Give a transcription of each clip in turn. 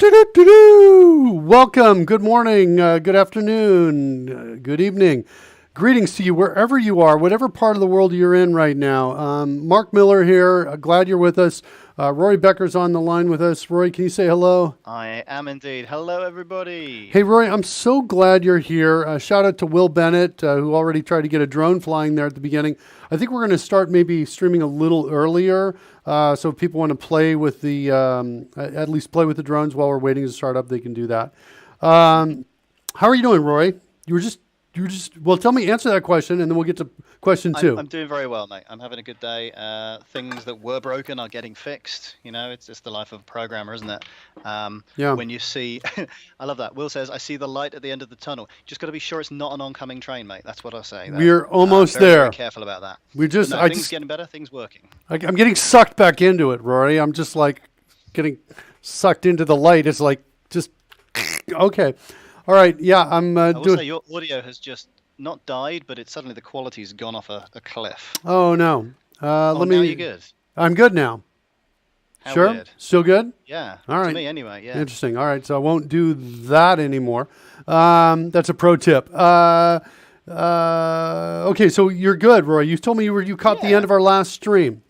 Welcome. Good morning. Good afternoon. Good evening. Greetings to you wherever you are, whatever part of the world you're in right now. Mark Miller here. Glad you're with us. Rory Becker's on the line with us. Rory, can you say hello? I am indeed. Hello, everybody. Hey, Rory, I'm so glad you're here. Shout out to Will Bennett, who already tried to get a drone flying there at the beginning. I think we're going to start maybe streaming a little earlier. So if people want to play with at least play with the drones while we're waiting to start up, they can do that. How are you doing, Rory? Well, tell me, answer that question, and then we'll get to question two. I'm doing very well, mate. I'm having a good day. Things that were broken are getting fixed. You know, it's the life of a programmer, isn't it? Yeah. When you see, I love that. Will says, I see the light at the end of the tunnel. Just got to be sure it's not an oncoming train, mate. That's what I say. We're almost very, there. Very careful about that. Things getting better, things working. I'm getting sucked back into it, Rory. I'm just like getting sucked into the light. It's like just, okay. All right, yeah, I will say your audio has just not died, but it's suddenly the quality's gone off a cliff. Oh no! Now you're good. I'm good now. How sure, weird. Still good. Yeah. All right. To me, anyway. Yeah. Interesting. All right, so I won't do that anymore. That's a pro tip. Okay, so you're good, Roy. You told me you caught the end of our last stream.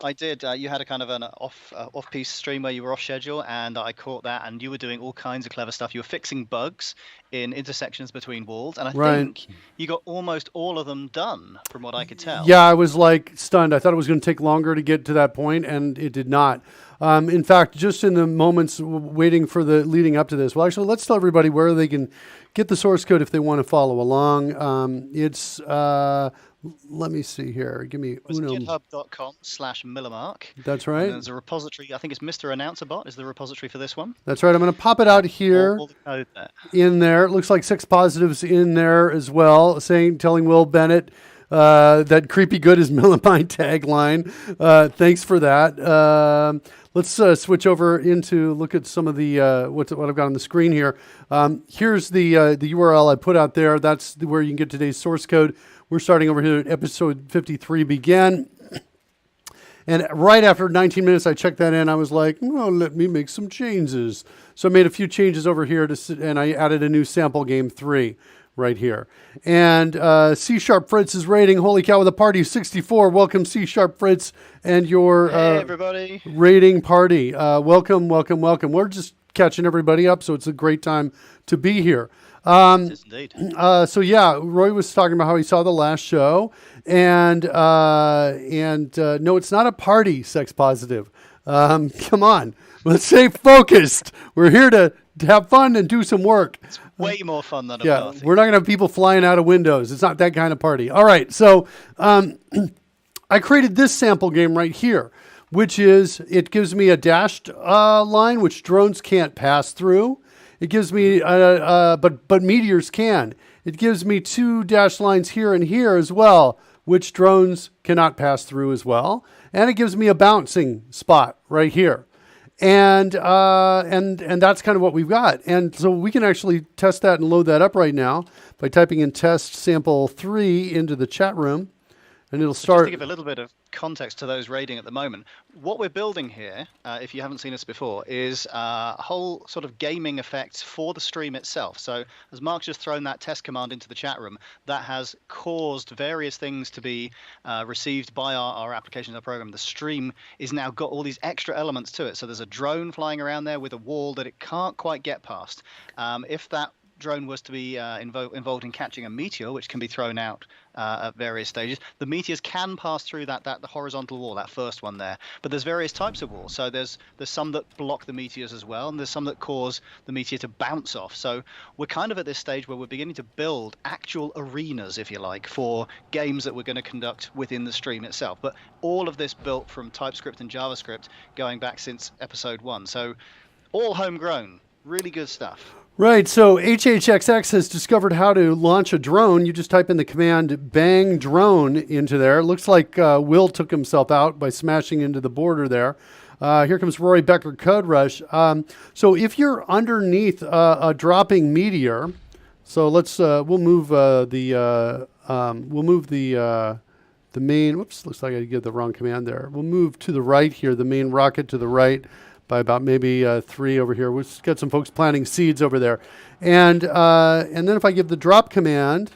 I did. You had a kind of an off-piece stream where you were off schedule, and I caught that. And you were doing all kinds of clever stuff. You were fixing bugs in intersections between walls, and I think you got almost all of them done, from what I could tell. Yeah, I was like stunned. I thought it was going to take longer to get to that point, and it did not. In fact, just in the moments waiting for the leading up to this, well, actually, let's tell everybody where they can get the source code if they want to follow along. It's let me see here. Give me github.com/Millermark. That's right. And there's a repository. I think it's Mr. Announcer Bot is the repository for this one. That's right. I'm going to pop it out here. All the code there. In there. It looks like 6 positives in there as well, telling Will Bennett that creepy good is Millamine tagline. Thanks for that. Let's switch over into look at some of the what I've got on the screen here. Here's the URL I put out there. That's where you can get today's source code. We're starting over here at episode 53 begin. And right after 19 minutes, I checked that in. I was like, oh, let me make some changes. So I made a few changes over here, and I added a new sample game 3 right here. And C# Fritz's rating, holy cow, with a party of 64. Welcome, C# Fritz, and your hey, everybody. Rating party. Welcome. We're just catching everybody up, so it's a great time to be here. Yes, indeed. So yeah, Roy was talking about how he saw the last show, and no, it's not a party, sex positive. Come on, let's stay focused. We're here to have fun and do some work. It's way more fun than a party. We're not going to have people flying out of windows. It's not that kind of party. All right, so I created this sample game right here, which is it gives me a dashed line which drones can't pass through. It gives me, but meteors can. It gives me 2 dashed lines here and here as well, which drones cannot pass through as well. And it gives me a bouncing spot right here. And that's kind of what we've got. And so we can actually test that and load that up right now by typing in test sample 3 into the chat room. And it'll start. Just to give a little bit of context to those raiding at the moment, what we're building here, if you haven't seen us before, is a whole sort of gaming effect for the stream itself. So as Mark's just thrown that test command into the chat room, that has caused various things to be received by our application, our program. The stream is now got all these extra elements to it. So there's a drone flying around there with a wall that it can't quite get past. If that drone was to be involved in catching a meteor, which can be thrown out at various stages, the meteors can pass through the horizontal wall, that first one there. But there's various types of walls. So there's some that block the meteors as well, and there's some that cause the meteor to bounce off. So we're kind of at this stage where we're beginning to build actual arenas, if you like, for games that we're going to conduct within the stream itself. But all of this built from TypeScript and JavaScript going back since episode 1. So all homegrown, really good stuff. Right, so HHXX has discovered how to launch a drone. You just type in the command bang drone into there. It looks like Will took himself out by smashing into the border there. Here comes Rory Becker, CodeRushed. So if you're underneath a dropping meteor, so let's we'll move the main. Whoops, looks like I did the wrong command there. We'll move to the right here, the main rocket to the right. by about maybe 3 over here. We've got some folks planting seeds over there. And then if I give the drop command,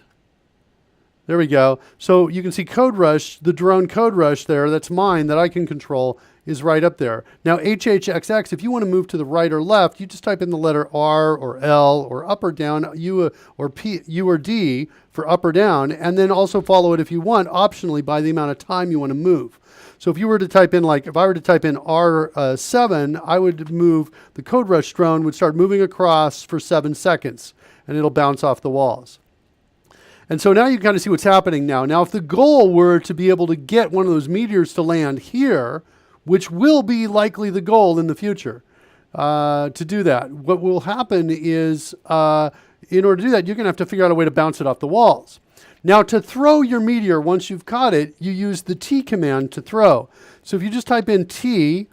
there we go. So you can see CodeRushed, the drone CodeRushed there, that's mine, that I can control, is right up there. Now HHXX, if you want to move to the right or left, you just type in the letter R or L or up or down, U or P, U or D for up or down, and then also follow it if you want, optionally by the amount of time you want to move. So if you were to type in, like, if I were to type in R7, I would move, the CodeRushed drone would start moving across for 7 seconds, and it'll bounce off the walls. And so now you kind of see what's happening now. Now, if the goal were to be able to get one of those meteors to land here, which will be likely the goal in the future, to do that, what will happen is, in order to do that, you're going to have to figure out a way to bounce it off the walls. Now, to throw your meteor, once you've caught it, you use the T command to throw. So if you just type in T,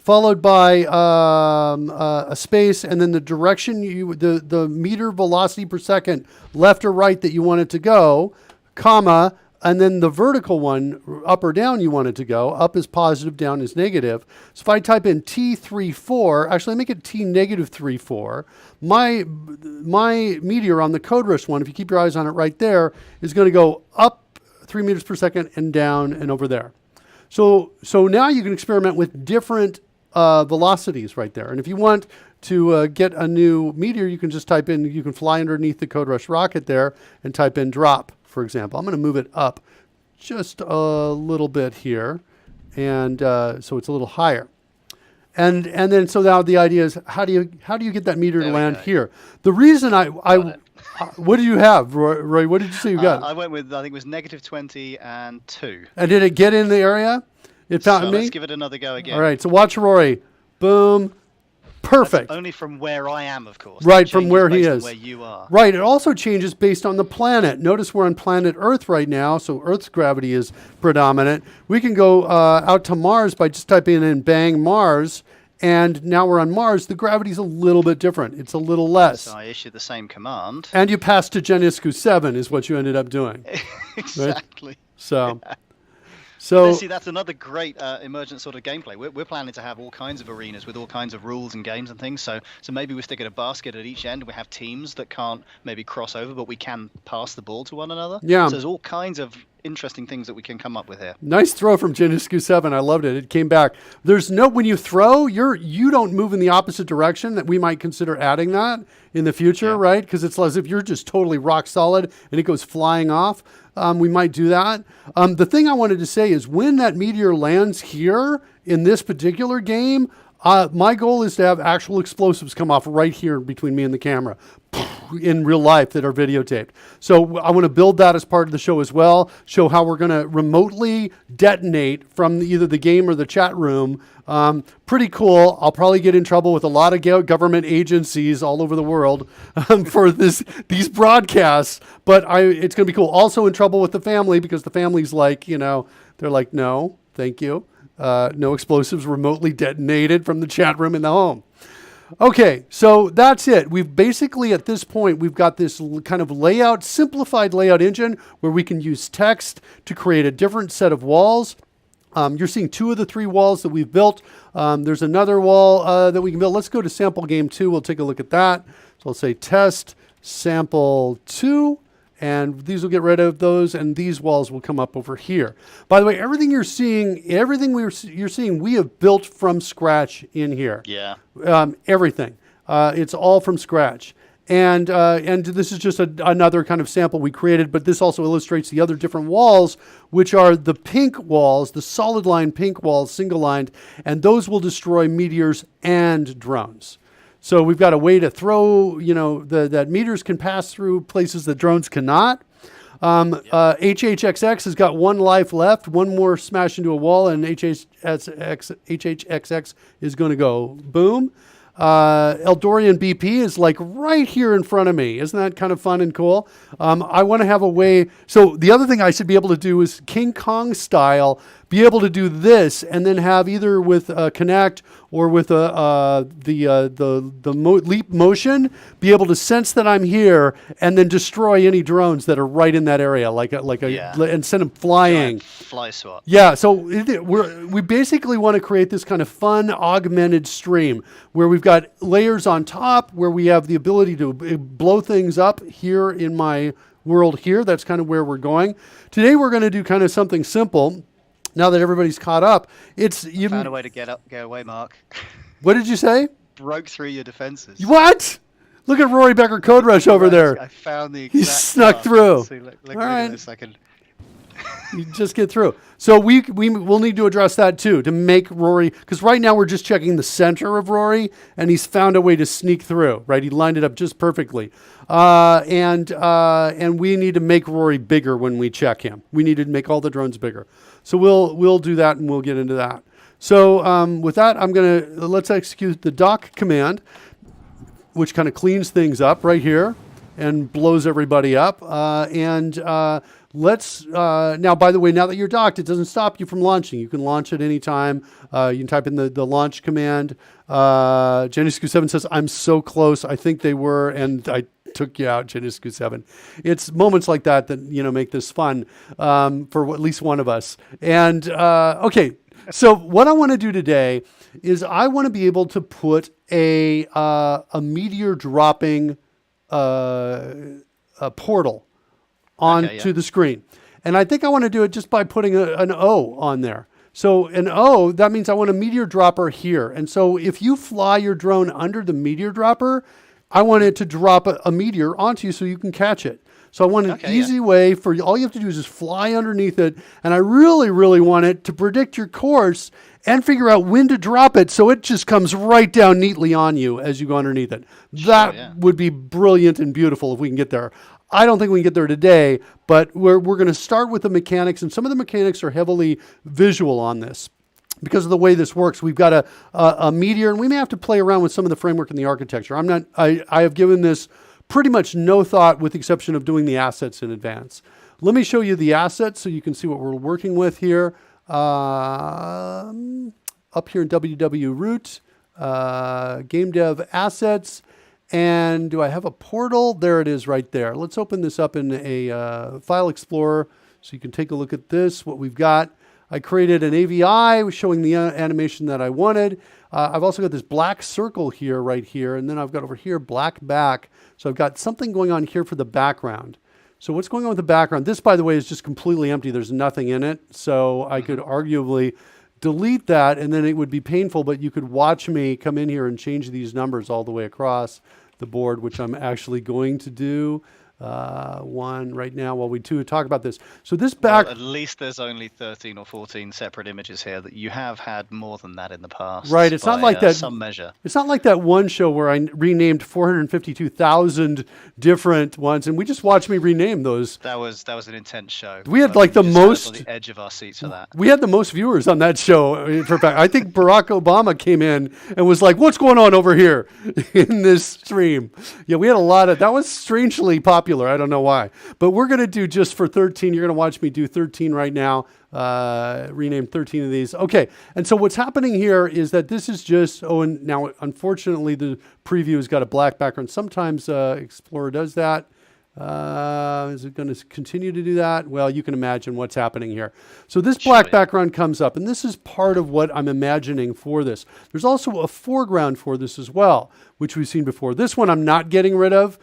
followed by a space, and then the direction, the meter velocity per second, left or right that you want it to go, comma, and then the vertical one, up or down you want it to go. Up is positive, down is negative. So if I type in T34, actually make it T negative 34, my meteor on the CodeRushed one, if you keep your eyes on it right there, is going to go up 3 meters per second and down and over there. So now you can experiment with different velocities right there. And if you want to get a new meteor, you can just type in, you can fly underneath the CodeRushed rocket there and type in drop, for example. I'm going to move it up just a little bit here, and so it's a little higher. And then so now the idea is, how do you get that meteor to land here? The reason what do you have, Roy? What did you say you got? I went with, I think it was -20 and 2. And did it get in the area? It found me? Let's give it another go again. All right, so watch Rory. Boom. Perfect. That's only from where I am, of course. Right, from where he is. Where you are. Right, it also changes based on the planet. Notice we're on planet Earth right now, so Earth's gravity is predominant. We can go out to Mars by just typing in bang Mars, and now we're on Mars. The gravity's a little bit different. It's a little less. So I issue the same command. And you pass to Geniscu 7 is what you ended up doing. Exactly. Right? So see, that's another great emergent sort of gameplay. We're planning to have all kinds of arenas with all kinds of rules and games and things. So maybe we stick in a basket at each end. We have teams that can't maybe cross over, but we can pass the ball to one another. Yeah. So there's all kinds of interesting things that we can come up with here. Nice throw from Geniscu 7. I loved it. It came back. When you throw, you don't move in the opposite direction. That we might consider adding that in the future, right? Because it's as if you're just totally rock solid and it goes flying off. We might do that. The thing I wanted to say is when that meteor lands here in this particular game, my goal is to have actual explosives come off right here between me and the camera in real life that are videotaped. So I want to build that as part of the show as well, show how we're going to remotely detonate from either the game or the chat room. Pretty cool. I'll probably get in trouble with a lot of government agencies all over the world for these broadcasts, but it's going to be cool. Also in trouble with the family because the family's like, they're like, no, thank you. No explosives remotely detonated from the chat room in the home. Okay, so that's it. We've basically, at this point, we've got this kind of simplified layout engine where we can use text to create a different set of walls. You're seeing 2 of the 3 walls that we've built. There's another wall that we can build. Let's go to sample game 2. We'll take a look at that. So I'll say test sample 2. And these will get rid of those, and these walls will come up over here. By the way, everything you're seeing, we have built from scratch in here. Yeah. Everything. It's all from scratch. And this is just another kind of sample we created, but this also illustrates the other different walls, which are the pink walls, the solid line pink walls, single lined, and those will destroy meteors and drones. So we've got a way to throw, that meteors can pass through places that drones cannot. HHXX has got 1 life left, 1 more smash into a wall, and HHXX is going to go boom. Eldorian BP is like right here in front of me. Isn't that kind of fun and cool? I want to have a way. So the other thing I should be able to do is King Kong style, be able to do this, and then have either with Connect or with leap motion, be able to sense that I'm here and then destroy any drones that are right in that area, and send them flying. Giant fly swat. Yeah, so we basically want to create this kind of fun augmented stream where we've got layers on top, where we have the ability to blow things up here in my world here. That's kind of where we're going. Today we're going to do kind of something simple. Now that everybody's caught up, you found a way to get away, Mark. What did you say? Broke through your defenses. What? Look at Rory Becker CodeRushed over there. I found the exact He snuck through. See, look All right. at this. I can... You just get through. So we'll need to address that too, to make Rory, because right now we're just checking the center of Rory, and he's found a way to sneak through, right? He lined it up just perfectly. And we need to make Rory bigger when we check him. We need to make all the drones bigger. So we'll do that, and we'll get into that. So with that, let's execute the dock command, which kind of cleans things up right here and blows everybody up. Let's, now, by the way, now that you're docked, it doesn't stop you from launching. You can launch at any time. You can type in the launch command. Genescu7 says, I'm so close. I think they were, and I took you out, Genescu7. It's moments like that make this fun for at least one of us. And, okay, so what I want to do today is I want to be able to put a meteor dropping a portal onto the screen. And I think I want to do it just by putting an O on there. So an O, that means I want a meteor dropper here. And so if you fly your drone under the meteor dropper, I want it to drop a meteor onto you so you can catch it. So I want an easy way for you. All you have to do is just fly underneath it. And I really, really want it to predict your course and figure out when to drop it so it just comes right down neatly on you as you go underneath it. That would be brilliant and beautiful if we can get there. I don't think we can get there today, but we're going to start with the mechanics, and some of the mechanics are heavily visual on this. Because of the way this works, we've got a meteor, and we may have to play around with some of the framework and the architecture. I have given this pretty much no thought, with the exception of doing the assets in advance. Let me show you the assets so you can see what we're working with here. Up here in WW Root, Game Dev Assets. And do I have a portal? There it is right there. Let's open this up in a file explorer so you can take a look at this, what we've got. I created an AVI showing the animation that I wanted. I've also got this black circle here, right here. And then I've got over here black back. So I've got something going on here for the background. So what's going on with the background? This, by the way, is just completely empty. There's nothing in it. So I could arguably delete that, and then it would be painful, but you could watch me come in here and change these numbers all the way across the board, which I'm actually going to do. One right now while we talk about this. So this back... Well, at least there's only 13 or 14 separate images here. That you have had more than that in the past. Right. It's not like that. Some measure. It's not like that one show where I renamed 452,000 different ones, and we just watched me rename those. That was an intense show. We had like the most... on the edge of our seats for that. We had the most viewers on that show. For fact, I think Barack Obama came in and was like, what's going on over here in this stream? Yeah, we had a lot of... That was strangely popular. I don't know why. But we're going to do just for 13. You're going to watch me do 13 right now. Rename 13 of these. Okay. And so what's happening here is that this is just... Oh, and now, unfortunately, the preview has got a black background. Sometimes Explorer does that. Is it going to continue to do that? Well, you can imagine what's happening here. So this black background comes up, and this is part of what I'm imagining for this. There's also a foreground for this as well, which we've seen before. This one I'm not getting rid of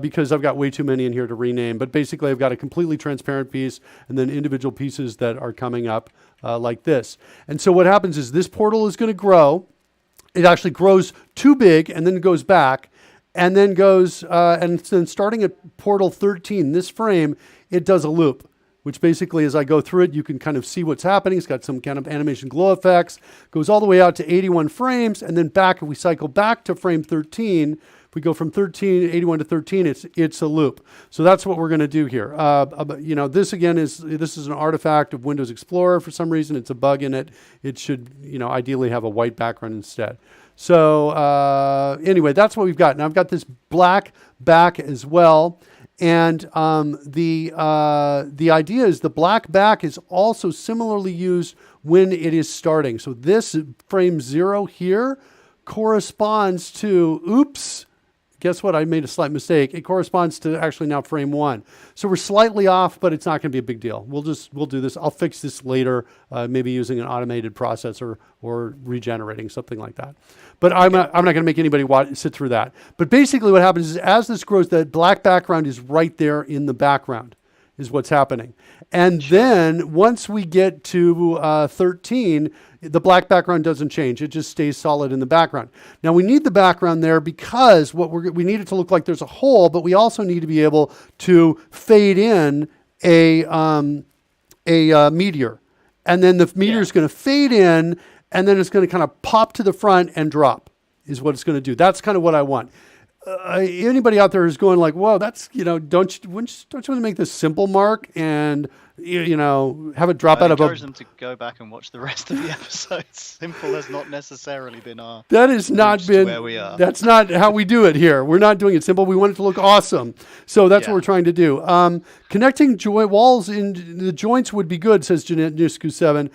because I've got way too many in here to rename. But basically, I've got a completely transparent piece and then individual pieces that are coming up like this. And so what happens is this portal is going to grow. It actually grows too big and then goes back. And then goes, and then starting at portal 13, this frame, it does a loop, which basically as I go through it, you can kind of see what's happening. It's got some kind of animation glow effects, goes all the way out to 81 frames, and then back, if we cycle back to frame 13, if we go from 81 to 13, it's a loop. So that's what we're going to do here. This again this is an artifact of Windows Explorer. For some reason, it's a bug in it. It should, ideally have a white background instead. So anyway, that's what we've got. Now I've got this black back as well. And the idea is the black back is also similarly used when it is starting. So this frame 0 here corresponds to, oops, guess what? I made a slight mistake. It corresponds to actually now frame 1. So we're slightly off, but it's not going to be a big deal. We'll do this. I'll fix this later, maybe using an automated processor or regenerating, something like that. But I'm not going to make anybody sit through that. But basically what happens is as this grows, that black background is right there in the background is what's happening. And then once we get to 13, the black background doesn't change. It just stays solid in the background. Now we need the background there because we need it to look like there's a hole, but we also need to be able to fade in a meteor. And then the meteor is going to fade in, and then it's going to kind of pop to the front and drop is what it's going to do. That's kind of what I want. Anybody out there who's going like, whoa, that's, don't you want to make this simple, Mark, and have it drop out of a... I encourage them to go back and watch the rest of the episodes. Simple has not necessarily been our... That has not been... where we are. That's not how we do it here. We're not doing it simple. We want it to look awesome. So that's what we're trying to do. Connecting walls in the joints would be good, says Jeanette Nisku 7.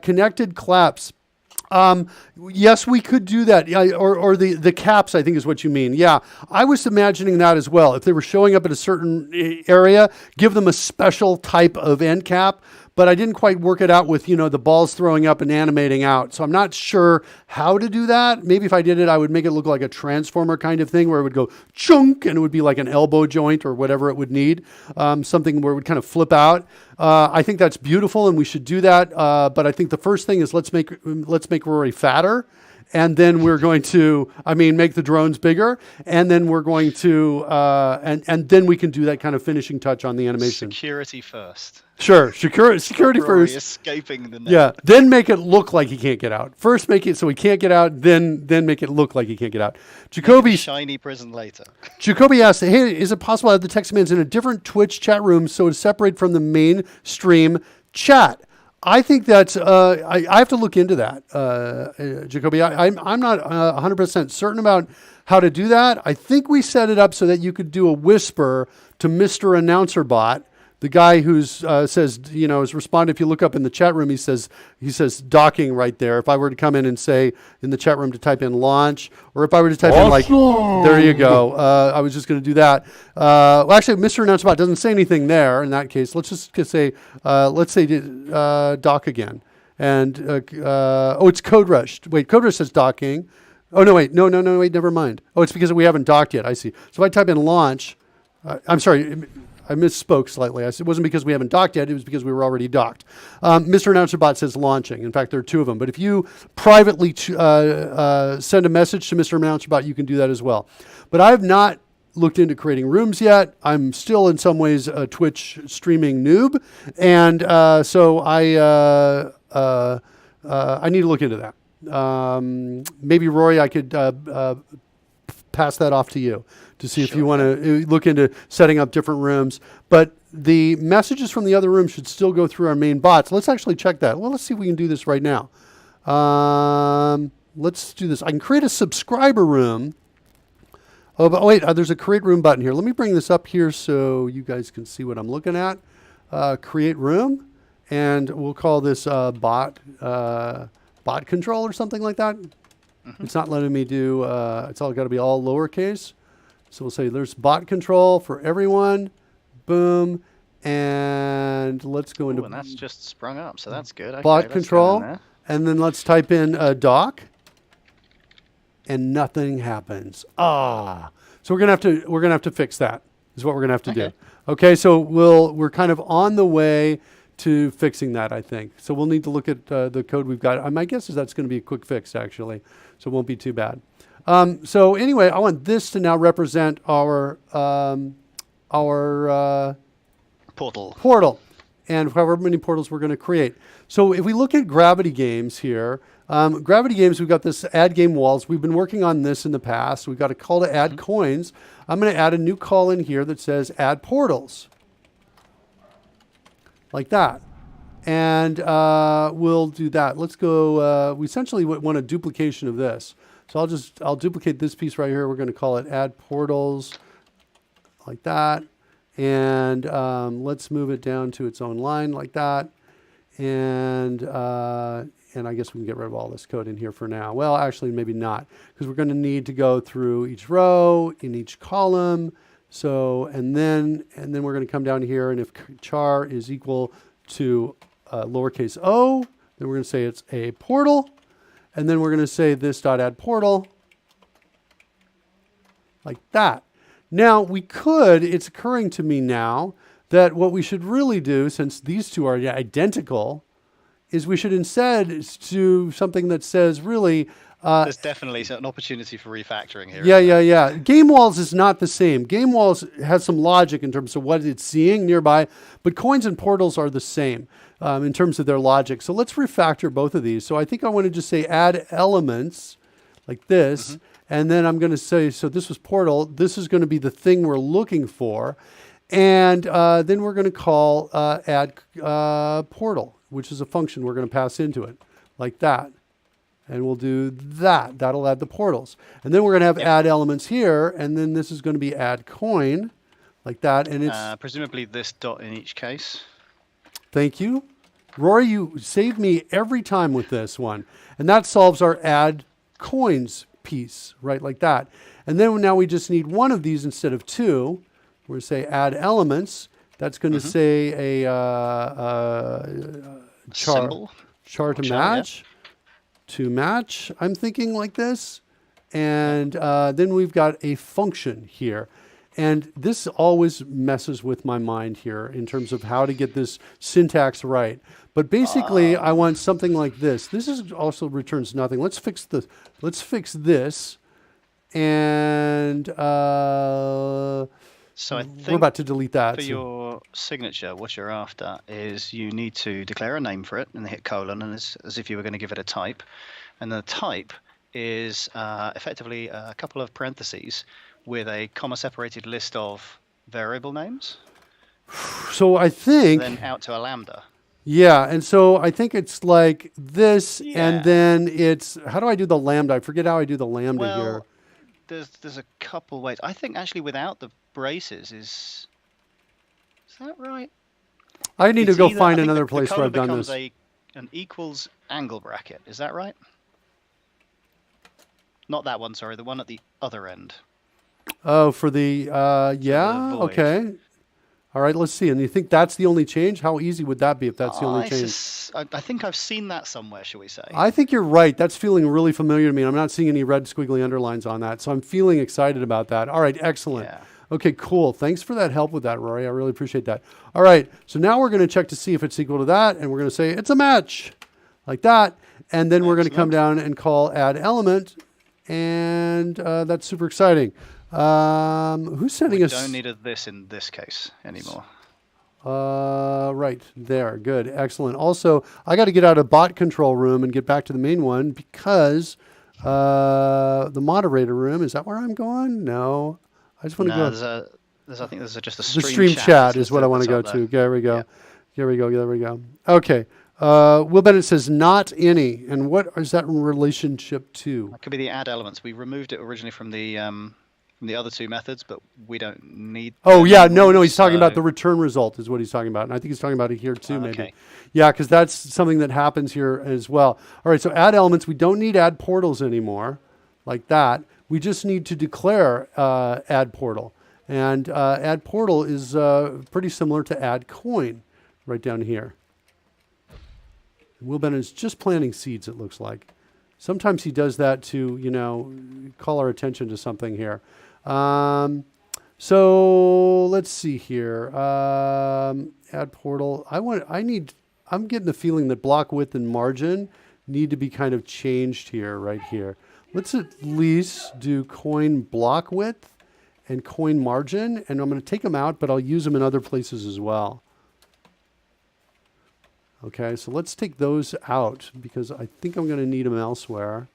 Connected claps. Yes, we could do that. Or the caps, I think is what you mean. Yeah, I was imagining that as well. If they were showing up at a certain area, give them a special type of end cap. But I didn't quite work it out with, the balls throwing up and animating out. So I'm not sure how to do that. Maybe if I did it, I would make it look like a transformer kind of thing where it would go chunk and it would be like an elbow joint or whatever it would need. Something where it would kind of flip out. I think that's beautiful and we should do that. But I think the first thing is let's make Rory fatter. And then we're going to, make the drones bigger. And then we're going to, and then we can do that kind of finishing touch on the animation. Security first. Sure, security Rory first. Escaping the net. Yeah, then make it look like he can't get out. First make it so he can't get out, then make it look like he can't get out. Jacoby, shiny prison later. Jacoby asked, hey, is it possible to have the text commands in a different Twitch chat room so it's separate from the mainstream chat? I think that's, I have to look into that, Jacoby. I'm not 100% certain about how to do that. I think we set it up so that you could do a whisper to Mr. Announcer Bot, the guy who's says, is responding. If you look up in the chat room, he says docking right there. If I were to come in and say in the chat room to type in launch, or if I were to type in like, there you go. I was just going to do that. Well, actually, Mr. Announcer Bot doesn't say anything there in that case. Let's just say, dock again. And, it's CodeRushed. Wait, CodeRushed says docking. Oh, no, wait. No, wait, never mind. Oh, it's because we haven't docked yet. I see. So if I type in launch, I'm sorry. I misspoke slightly. It wasn't because we haven't docked yet. It was because we were already docked. Mr. Announcer Bot says launching. In fact, there are two of them. But if you privately send a message to Mr. Announcer Bot, you can do that as well. But I have not looked into creating rooms yet. I'm still in some ways a Twitch streaming noob. And so I need to look into that. Maybe, Rory, I could pass that off to you to see if you want to look into setting up different rooms. But the messages from the other room should still go through our main bots. Let's actually check that. Well, let's see if we can do this right now. Let's do this. I can create a subscriber room. Oh, but wait, there's a create room button here. Let me bring this up here so you guys can see what I'm looking at. Create room, and we'll call this bot control or something like that. Mm-hmm. It's not letting me do, it's all got to be all lowercase. So we'll say there's bot control for everyone. Boom. And let's go into... and that's just sprung up, so that's good. Okay, bot control. And then let's type in doc. And nothing happens. So we're gonna have to fix that. Is what we're gonna have to do. Okay, so we're kind of on the way to fixing that, I think. So we'll need to look at the code we've got. My guess is that's going to be a quick fix, actually. So it won't be too bad. So anyway, I want this to now represent our portal and however many portals we're going to create. So if we look at Gravity Games here, Gravity Games, we've got this add game walls. We've been working on this in the past. We've got a call to add coins. I'm going to add a new call in here that says add portals. Like that. And we'll do that. Let's go, we essentially want a duplication of this. So I'll duplicate this piece right here. We're going to call it add portals like that. And let's move it down to its own line like that. And I guess we can get rid of all this code in here for now. Well, actually, maybe not, because we're going to need to go through each row in each column. So, and then we're going to come down here, and if char is equal to lowercase o, then we're going to say it's a portal, and then we're going to say this dot add portal, like that. Now we could, it's occurring to me now that what we should really do, since these two are identical, is we should instead do something that says really. There's definitely an opportunity for refactoring here. Yeah. Game walls is not the same. Game walls has some logic in terms of what it's seeing nearby, but coins and portals are the same in terms of their logic. So let's refactor both of these. So I think I want to just say add elements like this. And then I'm going to say, so this was portal. This is going to be the thing we're looking for. And then we're going to call add portal, which is a function we're going to pass into it like that. And we'll do that. That'll add the portals. And then we're going to have add elements here. And then this is going to be add coin like that. And it's presumably this dot in each case. Thank you. Rory, you save me every time with this one. And that solves our add coins piece, right? Like that. And then now we just need one of these instead of two. We're going to say add elements. That's going to say a char to match. To match, I'm thinking like this. And then we've got a function here. And this always messes with my mind here in terms of how to get this syntax right. But basically, I want something like this. This is also returns nothing. Let's fix this. And so I think we're about to delete that. For your signature, what you're after is you need to declare a name for it and hit colon, and as if you were going to give it a type. And the type is effectively a couple of parentheses with a comma-separated list of variable names. So I think then out to a lambda. Yeah, and so I think it's like this, and then it's, how do I do the lambda? I forget how I do the lambda here. There's a couple ways. I think actually without the braces is that right? I need to go find another place where I've done this. An equals angle bracket. Is that right? Not that one, sorry. The one at the other end. Oh, for the, okay. All right, let's see. And you think that's the only change? How easy would that be if that's the only change? I think I've seen that somewhere, shall we say. I think you're right. That's feeling really familiar to me. I'm not seeing any red squiggly underlines on that. So I'm feeling excited about that. All right, excellent. Yeah. Okay, cool. Thanks for that help with that, Rory. I really appreciate that. All right, so now we're going to check to see if it's equal to that. And we're going to say it's a match, like that. And then we're going to come down and call add element. And that's super exciting. Who's sending us? We don't need this in this case anymore. Right there. Good. Excellent. Also, I got to get out of bot control room and get back to the main one because the moderator room, is that where I'm going? No. I just want to go. I think there's just a stream. The stream chat is what I want to go to. There we go. Yeah. There we go. Okay. Will Bennett says not any. And what is that in relationship to? That could be the add elements. We removed it originally from the other two methods, but we don't need. Oh yeah, no. He's talking about the return result is what he's talking about, and I think he's talking about it here too, maybe. Okay. Yeah, because that's something that happens here as well. All right, so add elements. We don't need add portals anymore, like that. We just need to declare add portal, and add portal is pretty similar to add coin, right down here. Will Bennett is just planting seeds. It looks like. Sometimes he does that to call our attention to something here. So let's see here. Add portal. I'm getting the feeling that block width and margin need to be kind of changed here, right here. Let's at least do coin block width and coin margin, and I'm going to take them out, but I'll use them in other places as well. Okay, so let's take those out because I think I'm going to need them elsewhere.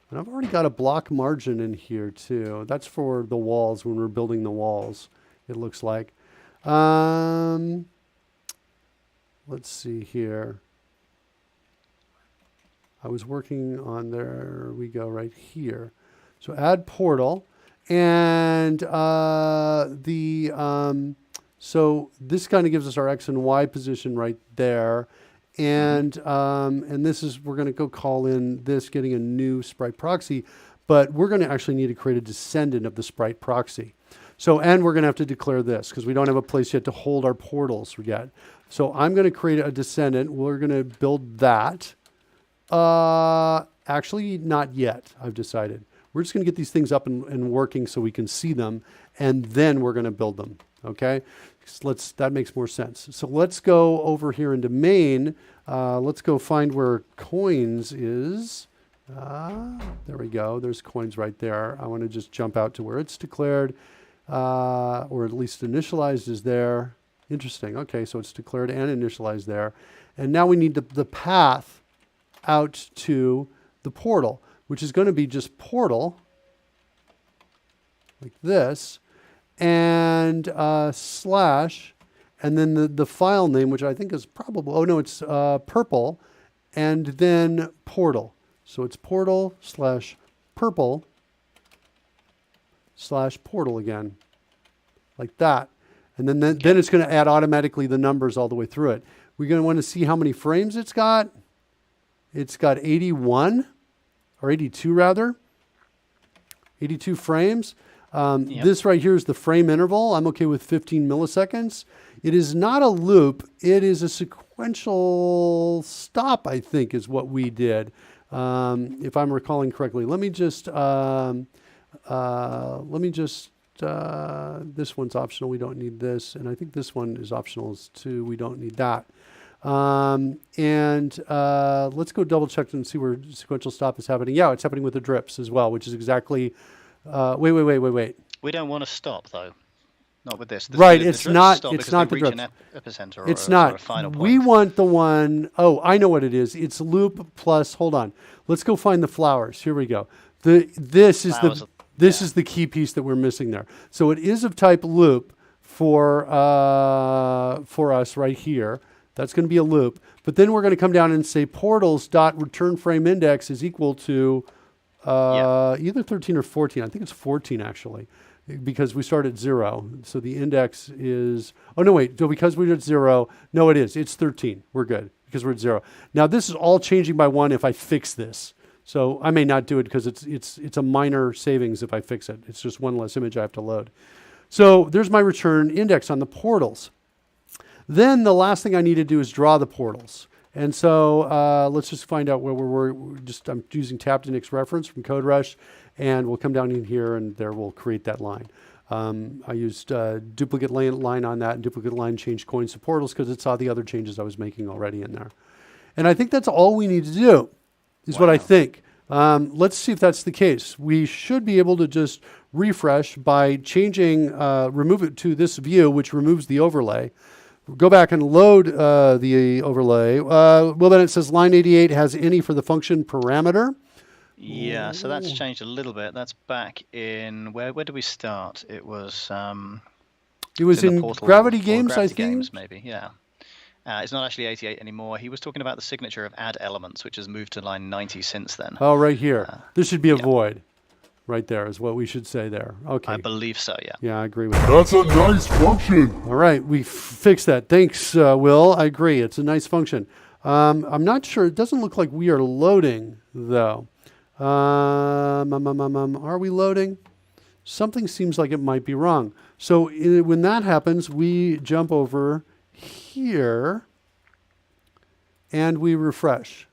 And I've already got a block margin in here too. That's for the walls when we're building the walls, it looks like. Let's see here. I was working on, there we go, right here. So add portal. And so this kind of gives us our X and Y position right there. And this is, we're going to go call in this, getting a new sprite proxy, but we're going to actually need to create a descendant of the sprite proxy. So, and we're going to have to declare this because we don't have a place yet to hold our portals yet. So I'm going to create a descendant. We're going to build that. Actually, not yet, I've decided. We're just going to get these things up and working so we can see them, and then we're going to build them, okay? That makes more sense. So let's go over here into main. Let's go find where coins is. There we go. There's coins right there. I want to just jump out to where it's declared, or at least initialized is there. Interesting. Okay, so it's declared and initialized there. And now we need the path out to the portal, which is going to be just portal, like this, and slash, and then the file name, which I think is probably, oh no, it's purple, and then portal. So it's portal slash purple slash portal again, like that. And then it's going to add automatically the numbers all the way through it. We're going to want to see how many frames it's got. It's got 81, or 82 rather. 82 frames. This right here is the frame interval. I'm okay with 15 milliseconds. It is not a loop. It is a sequential stop, I think, is what we did. If I'm recalling correctly. Let me just, this one's optional. We don't need this. And I think this one is optional too. We don't need that. Let's go double check and see where sequential stop is happening. Yeah, it's happening with the drips as well, which is exactly, wait. We don't want to stop though. Not with this. Right, it's not the drips. Epicenter it's or not. A final point. We want the one, oh, I know what it is. It's loop plus, hold on. Let's go find the flowers. Here we go. This is the key piece that we're missing there. So it is of type loop for us right here. That's going to be a loop. But then we're going to come down and say portals.returnFrameIndex is equal to either 13 or 14. I think it's 14 actually, because we start at 0. So the index is, oh no, wait. So because we're at 0, no, it is. It's 13. We're good because we're at 0. Now this is all changing by 1 if I fix this. So I may not do it because it's a minor savings if I fix it. It's just one less image I have to load. So there's my return index on the portals. Then the last thing I need to do is draw the portals. And so let's just find out where I'm using tapped index reference from CodeRushed, and we'll come down in here and there we'll create that line. I used duplicate line on that, and duplicate line changed coins to portals because it saw the other changes I was making already in there. And I think that's all we need to do, is what I think. Let's see if that's the case. We should be able to just refresh by changing, remove it to this view, which removes the overlay. Go back and load the overlay. Well, then it says line 88 has any for the function parameter. Yeah, so that's changed a little bit. That's back in, where did we start? It was in Gravity Games, I think. Games, maybe, yeah. It's not actually 88 anymore. He was talking about the signature of add elements, which has moved to line 90 since then. Oh, right here. This should be a void. Right there is what we should say there. Okay. I believe so, yeah. Yeah, I agree with that. That's a nice function. All right, we fixed that. Thanks, Will. I agree. It's a nice function. I'm not sure. It doesn't look like we are loading, though. Are we loading? Something seems like it might be wrong. So when that happens, we jump over here and we refresh.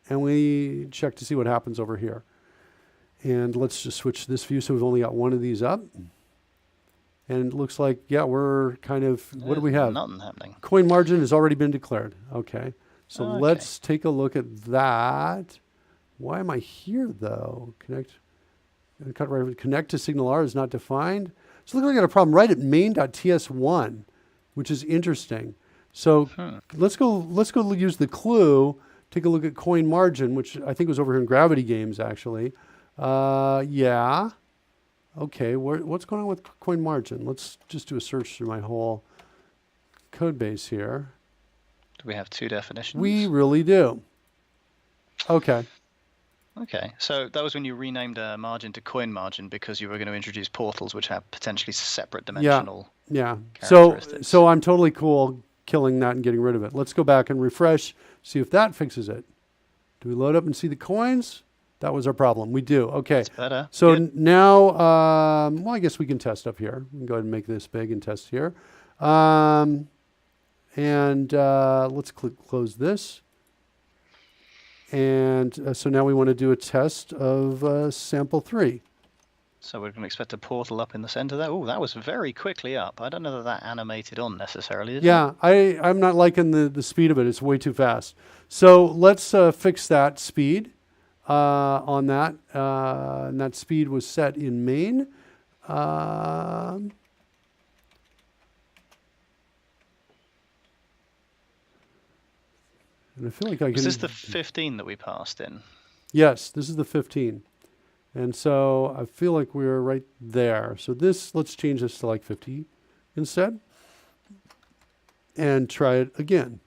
And we check to see what happens over here. And let's just switch this view so we've only got one of these up. And it looks like, yeah, we're kind of, what do we have? Nothing happening. Coin margin has already been declared. Okay. So let's take a look at that. Why am I here, though? Connect to signal R is not defined. So it looks like I got a problem right at main.ts1, which is interesting. So let's go use the clue, take a look at coin margin, which I think was over here in Gravity Games, actually. Yeah. Okay, what's going on with coin margin? Let's just do a search through my whole code base here. Do we have two definitions? We really do. Okay. Okay, so that was when you renamed margin to coin margin because you were going to introduce portals which have potentially separate dimensional yeah. characteristics. So I'm totally cool killing that and getting rid of it. Let's go back and refresh, see if that fixes it. Do we load up and see the coins? That was our problem. We do. Okay. It's better. So Good. now, well, I guess we can test up here. We can go ahead and make this big and test here. Let's close this. And so now we want to do a test of sample 3. So we're going to expect a portal up in the center there. Oh, that was very quickly up. I don't know that that animated on necessarily. Did Yeah, I'm not liking the speed of it. It's way too fast. So let's fix that speed on that. And that speed was set in main. And I feel like I can... Was this the 15 that we passed in? Yes, this is the 15. And so I feel like we're right there. So this, let's change this to like 50 instead. And try it again.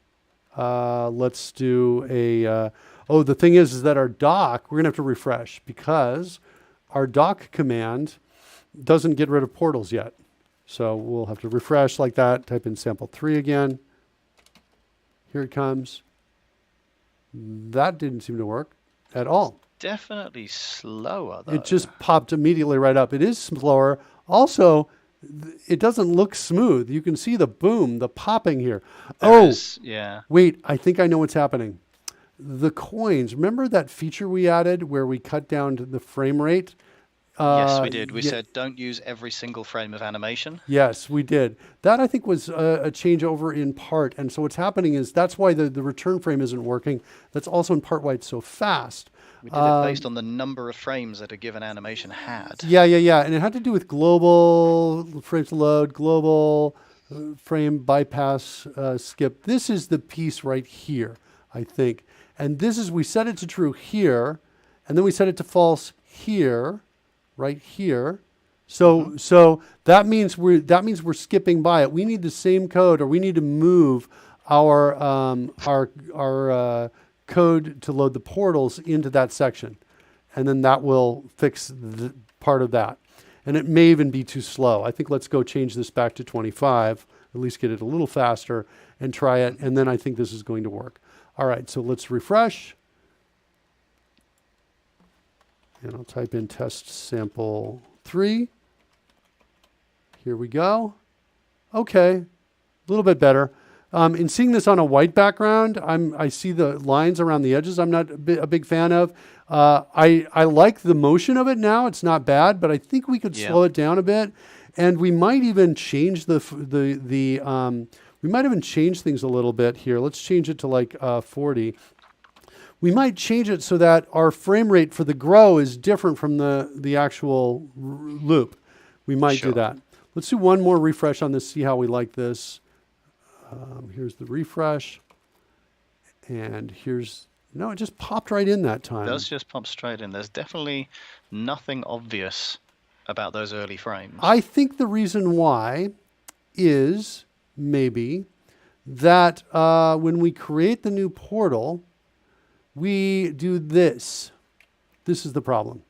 Let's do a... oh, the thing is that our dock, we're going to have to refresh because our dock command doesn't get rid of portals yet. So we'll have to refresh like that. Type in sample 3 again. Here it comes. That didn't seem to work at all. Definitely slower, though. It just popped immediately right up. It is slower. Also, it doesn't look smooth. You can see the boom, the popping here. Yeah. Wait, I think I know what's happening. The coins, remember that feature we added where we cut down to the frame rate? Yes, we did. We said don't use every single frame of animation. Yes, we did. That, I think, was a changeover in part. And so what's happening is that's why the return frame isn't working. That's also in part why it's so fast. We did it based on the number of frames that a given animation had. Yeah. And it had to do with global frames to load, global frame bypass skip. This is the piece right here, I think. And this is, we set it to true here, and then we set it to false here, right here. So that means we're skipping by it. We need the same code, or we need to move our code to load the portals into that section, and then that will fix the part of that. And it may even be too slow. I think let's go change this back to 25, at least get it a little faster, and try it. And then I think this is going to work. All right, so let's refresh. And I'll type in test sample 3. Here we go. Okay, a little bit better. In seeing this on a white background, I see the lines around the edges I'm not a big fan of. I like the motion of it now. It's not bad, but I think we could slow it down a bit. And we might even change we might even change things a little bit here. Let's change it to like 40. We might change it so that our frame rate for the grow is different from the actual loop. We might do that. Let's do one more refresh on this, see how we like this. Here's the refresh. And here's, no, it just popped right in that time. It does just pop straight in. There's definitely nothing obvious about those early frames. I think the reason why is maybe that when we create the new portal, we do this. This is the problem.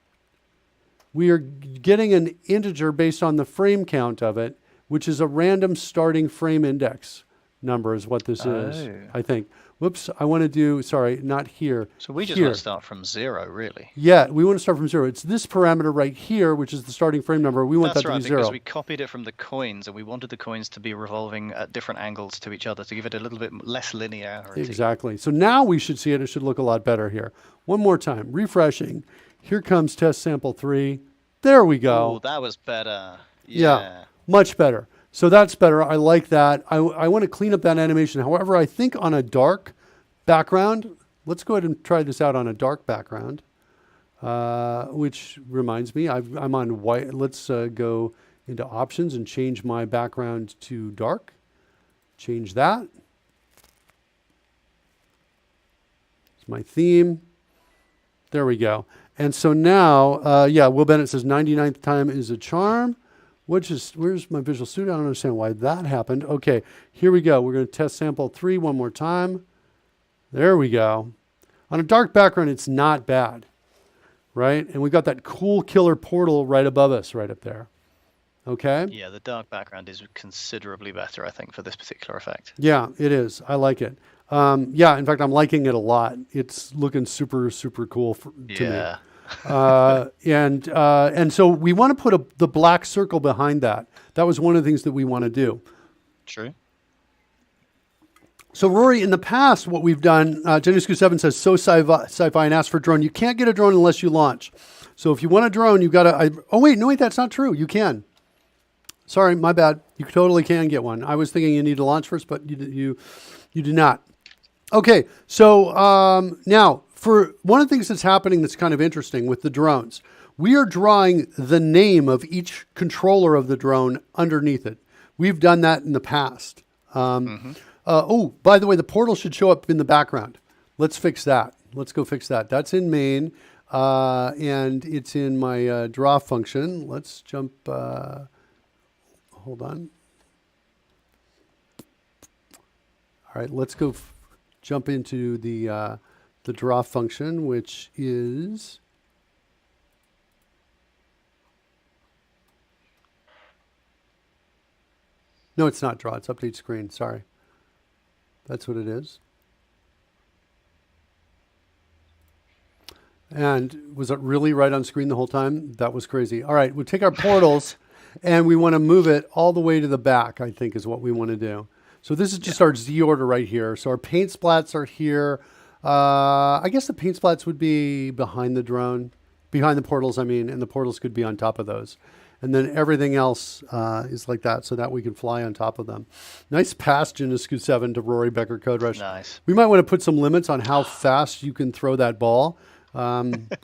We are getting an integer based on the frame count of it, which is a random starting frame index number is what this is, I think. Whoops, I want to do, sorry, not here. So we just want to start from 0, really. Yeah, we want to start from 0. It's this parameter right here, which is the starting frame number. We want that to be 0. Because we copied it from the coins, and we wanted the coins to be revolving at different angles to each other to give it a little bit less linearity. Exactly. So now we should see it. It should look a lot better here. One more time, refreshing. Here comes test sample 3. There we go. Oh, that was better. Yeah, much better. So that's better. I like that. I want to clean up that animation. However, I think on a dark background, let's go ahead and try this out on a dark background, which reminds me, I'm on white. Let's go into options and change my background to dark. Change that. It's my theme. There we go. And so now, Will Bennett says 99th time is a charm. Where's my Visual Studio? I don't understand why that happened. Okay, here we go. We're going to test sample 3 one more time. There we go. On a dark background, it's not bad, right? And we got that cool killer portal right above us, right up there. Okay. Yeah, the dark background is considerably better, I think, for this particular effect. Yeah, it is. I like it. Yeah, in fact, I'm liking it a lot. It's looking super, super cool to me. Yeah. And so we want to put the black circle behind that. That was one of the things that we want to do. True. So Rory, in the past, what we've done, Genescu 7 says, so sci-fi and asks for drone. You can't get a drone unless you launch. So if you want a drone, you've got to, oh wait, no, wait, that's not true. You can. Sorry, my bad. You totally can get one. I was thinking you need to launch first, but you do not. Okay, so now for one of the things that's happening that's kind of interesting with the drones, we are drawing the name of each controller of the drone underneath it. We've done that in the past. Oh, by the way, the portal should show up in the background. Let's fix that. Let's go fix that. That's in main, and it's in my draw function. Let's jump. Hold on. All right, let's go jump into the draw function, which is no, it's not draw. It's update screen. Sorry, that's what it is. And was it really right on screen the whole time? That was crazy. All right, we'll take our portals and we want to move it all the way to the back, I think is what we want to do. So this is just our Z order right here. So our paint splats are here. I guess the paint splats would be behind the drone, behind the portals, I mean, and the portals could be on top of those. And then everything else is like that so that we can fly on top of them. Nice pass, Genescu 7 to Rory Becker CodeRushed. Nice. We might want to put some limits on how fast you can throw that ball.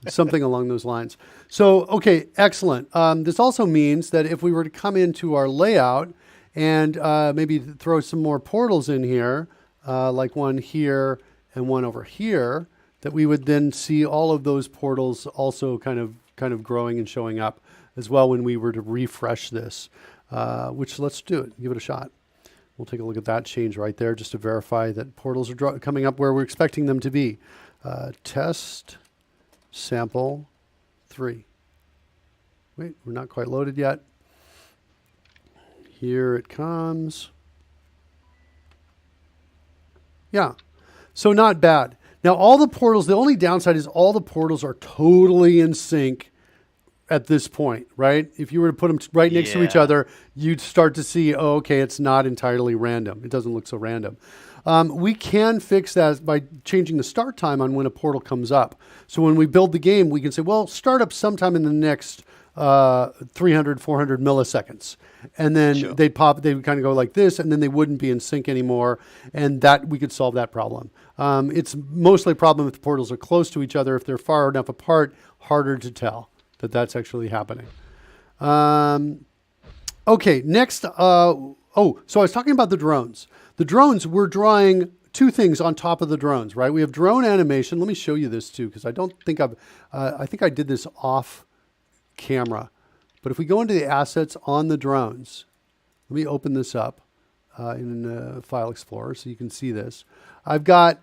Something along those lines. So, okay, excellent. This also means that if we were to come into our layout and maybe throw some more portals in here, like one here and one over here, that we would then see all of those portals also kind of growing and showing up as well when we were to refresh this, which let's do it. Give it a shot. We'll take a look at that change right there just to verify that portals are coming up where we're expecting them to be. Test sample 3. Wait, we're not quite loaded yet. Here it comes. Yeah, so not bad. Now all the portals, the only downside is all the portals are totally in sync at this point, right? If you were to put them right next to each other, you'd start to see, oh, okay, it's not entirely random. It doesn't look so random. We can fix that by changing the start time on when a portal comes up. So when we build the game, we can say, well, start up sometime in the next 300, 400 milliseconds. And then they'd kind of go like this, and then they wouldn't be in sync anymore. And that we could solve that problem. It's mostly a problem if the portals are close to each other. If they're far enough apart, harder to tell that that's actually happening. Okay, next. So I was talking about the drones. The drones, we're drawing two things on top of the drones, right? We have drone animation. Let me show you this too, because I don't think I think I did this off camera. But if we go into the assets on the drones, let me open this up in File Explorer so you can see this. I've got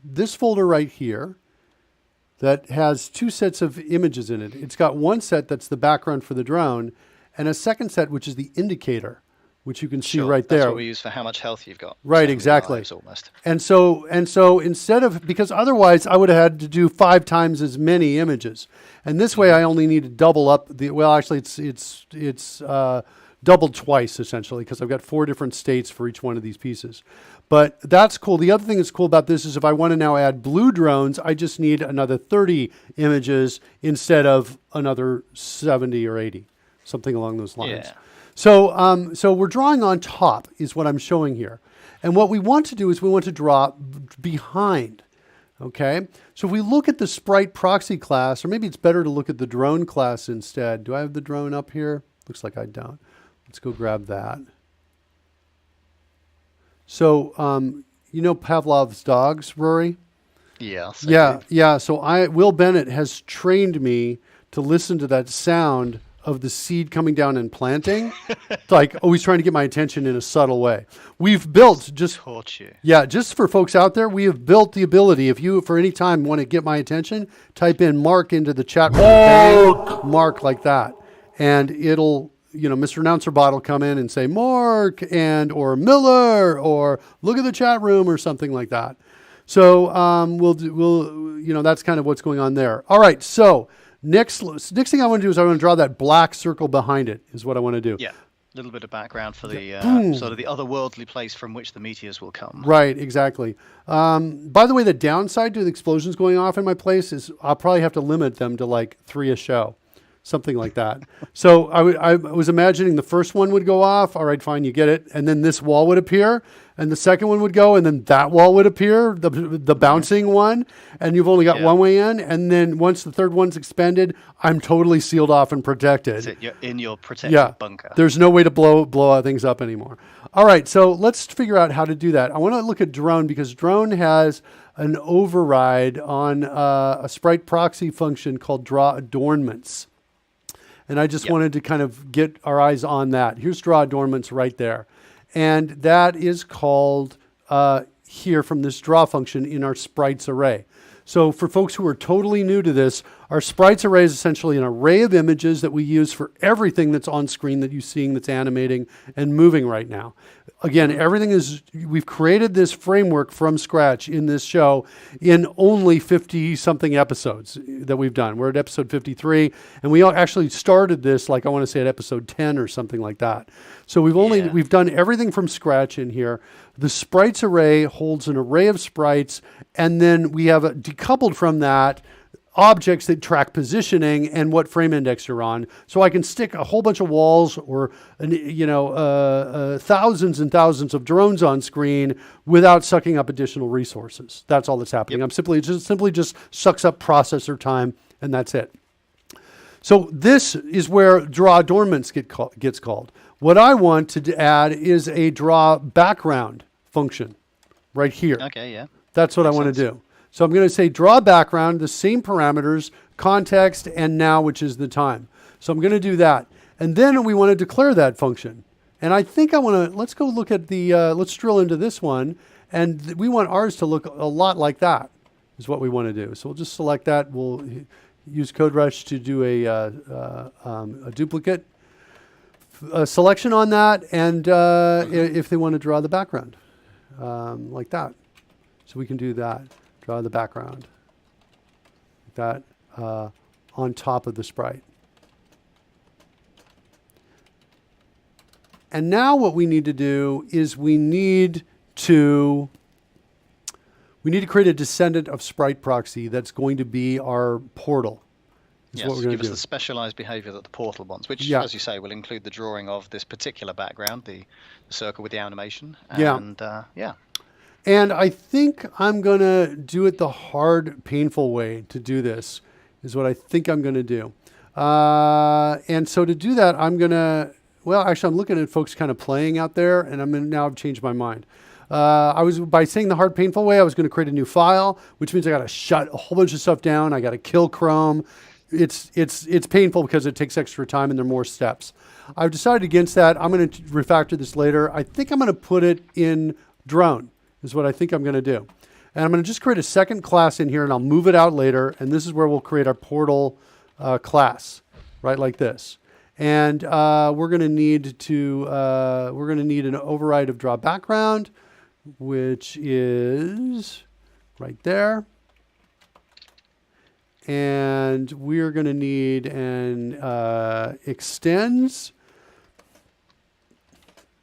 this folder right here that has two sets of images in it. It's got one set that's the background for the drone and a second set, which is the indicator, which you can see right there. That's what we use for how much health you've got. Right, exactly. Almost. And so instead of, because otherwise I would have had to do 5 times as many images. And this way I only need to double up actually it's doubled twice essentially, because I've got 4 different states for each one of these pieces. But that's cool. The other thing that's cool about this is if I want to now add blue drones, I just need another 30 images instead of another 70 or 80, something along those lines. Yeah. So we're drawing on top is what I'm showing here. And what we want to do is we want to draw behind. Okay. So if we look at the sprite proxy class, or maybe it's better to look at the drone class instead. Do I have the drone up here? Looks like I don't. Let's go grab that. So, you know Pavlov's dogs, Rory? Yeah. Yeah. So Will Bennett has trained me to listen to that sound of the seed coming down and planting. Like always trying to get my attention in a subtle way. We've built just for folks out there, we have built the ability, if you for any time want to get my attention, type in Mark into the chat room. Mark like that. and it'll, Mr. Announcer Bot will come in and say Mark or Miller or look at the chat room or something like that. So that's kind of what's going on there. All right. So next thing I want to do is I want to draw that black circle behind it is what I want to do. Yeah. A little bit of background for the sort of the otherworldly place from which the meteors will come. Right, exactly. By the way, the downside to the explosions going off in my place is I'll probably have to limit them to like 3 a show, something like that. So I was imagining the first one would go off. All right, fine, you get it. And then this wall would appear, and the second one would go, and then that wall would appear, the bouncing one, and you've only got one way in. And then once the third one's expended, I'm totally sealed off and protected. That's it. You're in your protected bunker. There's no way to blow things up anymore. All right, so let's figure out how to do that. I want to look at Drone because Drone has an override on a sprite proxy function called draw adornments. And I just wanted to kind of get our eyes on that. Here's draw adornments right there. And that is called here from this draw function in our sprites array. So for folks who are totally new to this, our sprites array is essentially an array of images that we use for everything that's on screen that you're seeing that's animating and moving right now. Again, we've created this framework from scratch in this show in only 50-something episodes that we've done. We're at episode 53, and we actually started this, like I want to say at episode 10 or something like that. So we've done everything from scratch in here. The sprites array holds an array of sprites, and then we have decoupled from that objects that track positioning and what frame index you're on. So I can stick a whole bunch of walls or thousands and thousands of drones on screen without sucking up additional resources. That's all that's happening. I'm simply just sucks up processor time, and that's it. So this is where draw adornments gets called. What I want to add is a draw background function right here. Okay, yeah. That's what I want to do. So I'm going to say draw background, the same parameters, context, and now, which is the time. So I'm going to do that. And then we want to declare that function. And I think let's go look at let's drill into this one. And we want ours to look a lot like that is what we want to do. So we'll just select that. We'll use CodeRushed to do a duplicate selection on that. And if they want to draw the background like that. So we can do that. Draw the background like that on top of the sprite. And now what we need to do is we need to create a descendant of sprite proxy that's going to be our portal. Yes, what we're give us the specialized behavior that the portal wants, which, as you say, will include the drawing of this particular background, the circle with the animation. And, And I think I'm going to do it the hard, painful way to do this, is what I think I'm going to do. And so to do that, I'm looking at folks kind of playing out there, and now I've changed my mind. By saying the hard, painful way, I was going to create a new file, which means I got to shut a whole bunch of stuff down. I got to kill Chrome. It's painful because it takes extra time and there are more steps. I've decided against that. I'm going to refactor this later. I think I'm going to put it in Drone. Is what I think I'm going to do. And I'm going to just create a second class in here, and I'll move it out later. And this is where we'll create our portal class, right, like this. And we're going to need an override of draw background, which is right there. And we're going to need an extends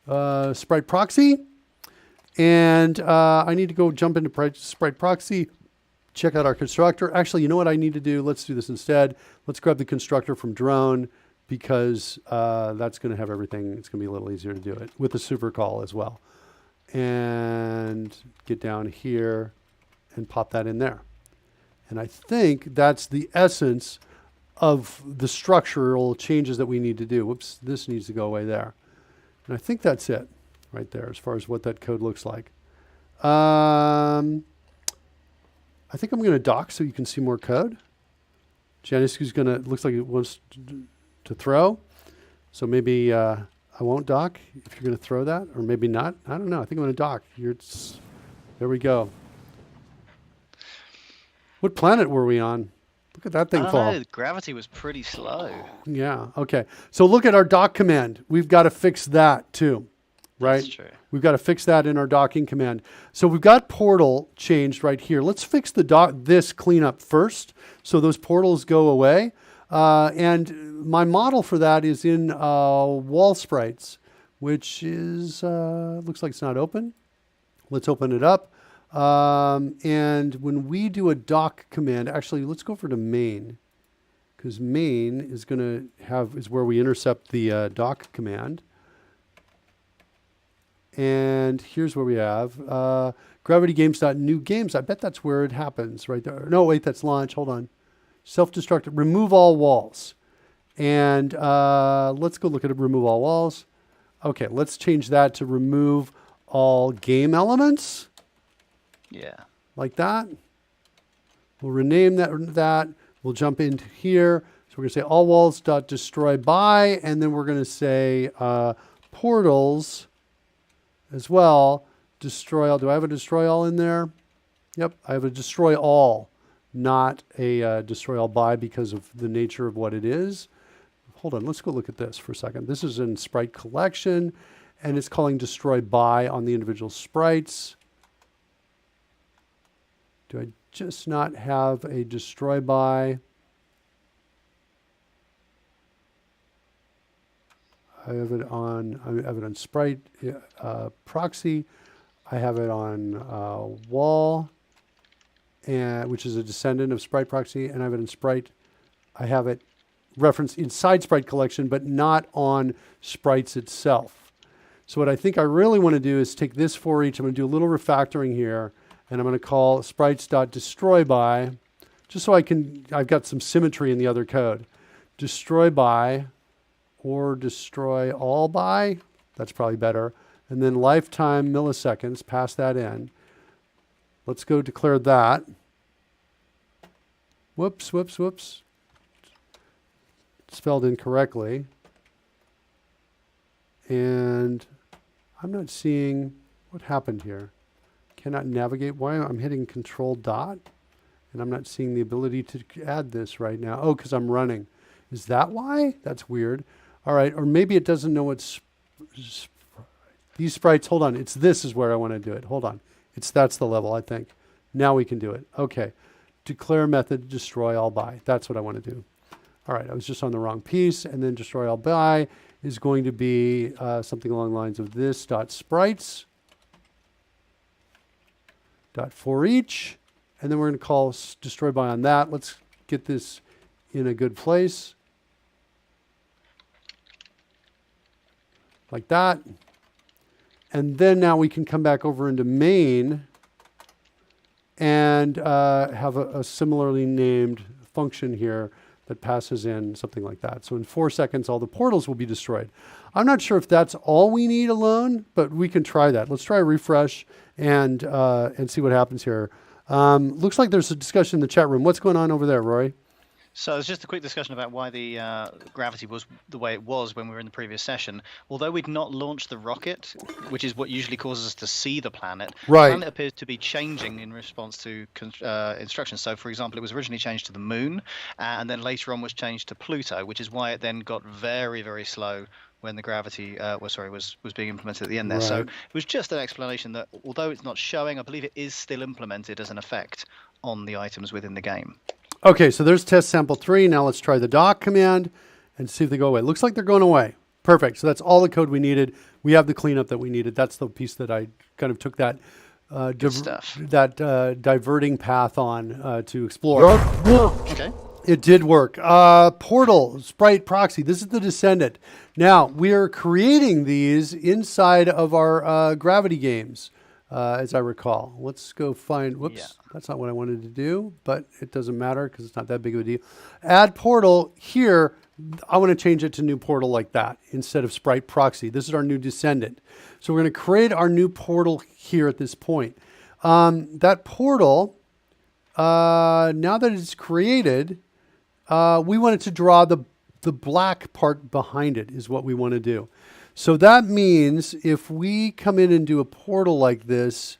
sprite proxy. And I need to go jump into sprite proxy, check out our constructor. Actually, you know what I need to do? Let's do this instead. Let's grab the constructor from Drone because that's going to have everything. It's going to be a little easier to do it with the super call as well. And get down here and pop that in there. And I think that's the essence of the structural changes that we need to do. Whoops, this needs to go away there. And I think that's it. Right there, as far as what that code looks like. I think I'm going to dock so you can see more code. Janice looks like it wants to throw. So maybe I won't dock if you're going to throw that, or maybe not. I don't know. I think I'm going to dock. There we go. What planet were we on? Look at that I thing don't fall. know. Gravity was pretty slow. Yeah. Okay. So look at our dock command. We've got to fix that too, right? That's true. We've got to fix that in our docking command. So we've got portal changed right here. Let's fix this cleanup first, so those portals go away. And my model for that is in wall sprites, which is looks like it's not open. Let's open it up. And when we do a dock command, actually, let's go over to main, because main is is where we intercept the dock command. And here's where we have gravitygames.new games. I bet that's where it happens right there. No, wait, that's launch. Hold on. Self-destruct. Remove all walls. And let's go look at it. Remove all walls. Okay, let's change that to remove all game elements. Yeah. Like that. We'll rename that. We'll jump into here. So we're going to say all walls.destroy by, and then we're going to say portals as well. Destroy all. Do I have a destroy all in there? Yep, I have a destroy all, not a destroy all by, because of the nature of what it is. Hold on, let's go look at this for a second. This is in sprite collection, and it's calling destroy by on the individual sprites. Do I just not have a destroy by? I have it on sprite proxy. I have it on wall, which is a descendant of sprite proxy, and I have it in sprite. I have it referenced inside sprite collection, but not on sprites itself. So what I think I really want to do is take this for each. I'm going to do a little refactoring here, and I'm going to call sprites.destroy by, just so I've got some symmetry in the other code. Destroy by, or destroy all by, that's probably better. And then lifetime milliseconds, pass that in. Let's go declare that. Whoops. Spelled incorrectly. And I'm not seeing what happened here. Cannot navigate. Why I'm hitting control dot and I'm not seeing the ability to add this right now. Oh, because I'm running. Is that why? That's weird. All right, or maybe it doesn't know it's these sprites. Hold on, this is where I want to do it. Hold on, that's the level, I think. Now we can do it. Okay, declare method destroy all by. That's what I want to do. All right, I was just on the wrong piece, and then destroy all by is going to be something along the lines of this dot sprites dot for each, and then we're going to call destroy by on that. Let's get this in a good place. Like that. And then now we can come back over into main and have a similarly named function here that passes in something like that. So in 4 seconds, all the portals will be destroyed. I'm not sure if that's all we need alone, but we can try that. Let's try a refresh and see what happens here. Looks like there's a discussion in the chat room. What's going on over there, Rory? So there's just a quick discussion about why the gravity was the way it was when we were in the previous session. Although we'd not launched the rocket, which is what usually causes us to see the planet, right. The planet appears to be changing in response to instructions. So, for example, it was originally changed to the moon, and then later on was changed to Pluto, which is why it then got very, very slow when the gravity was being implemented at the end there. Right. So it was just an explanation that although it's not showing, I believe it is still implemented as an effect on the items within the game. Okay, so there's test sample 3. Now let's try the dock command and see if they go away. Looks like they're going away. Perfect. So that's all the code we needed. We have the cleanup that we needed. That's the piece that I kind of took that diverting path on to explore. Okay. It did work. Portal, sprite proxy. This is the descendant. Now, we are creating these inside of our gravity games, as I recall. Let's go find, whoops. Yeah. That's not what I wanted to do, but it doesn't matter because it's not that big of a deal. Add portal here. I want to change it to new portal like that instead of sprite proxy. This is our new descendant. So we're going to create our new portal here at this point. That portal, now that it's created, we want it to draw the black part behind it is what we want to do. So that means if we come in and do a portal like this,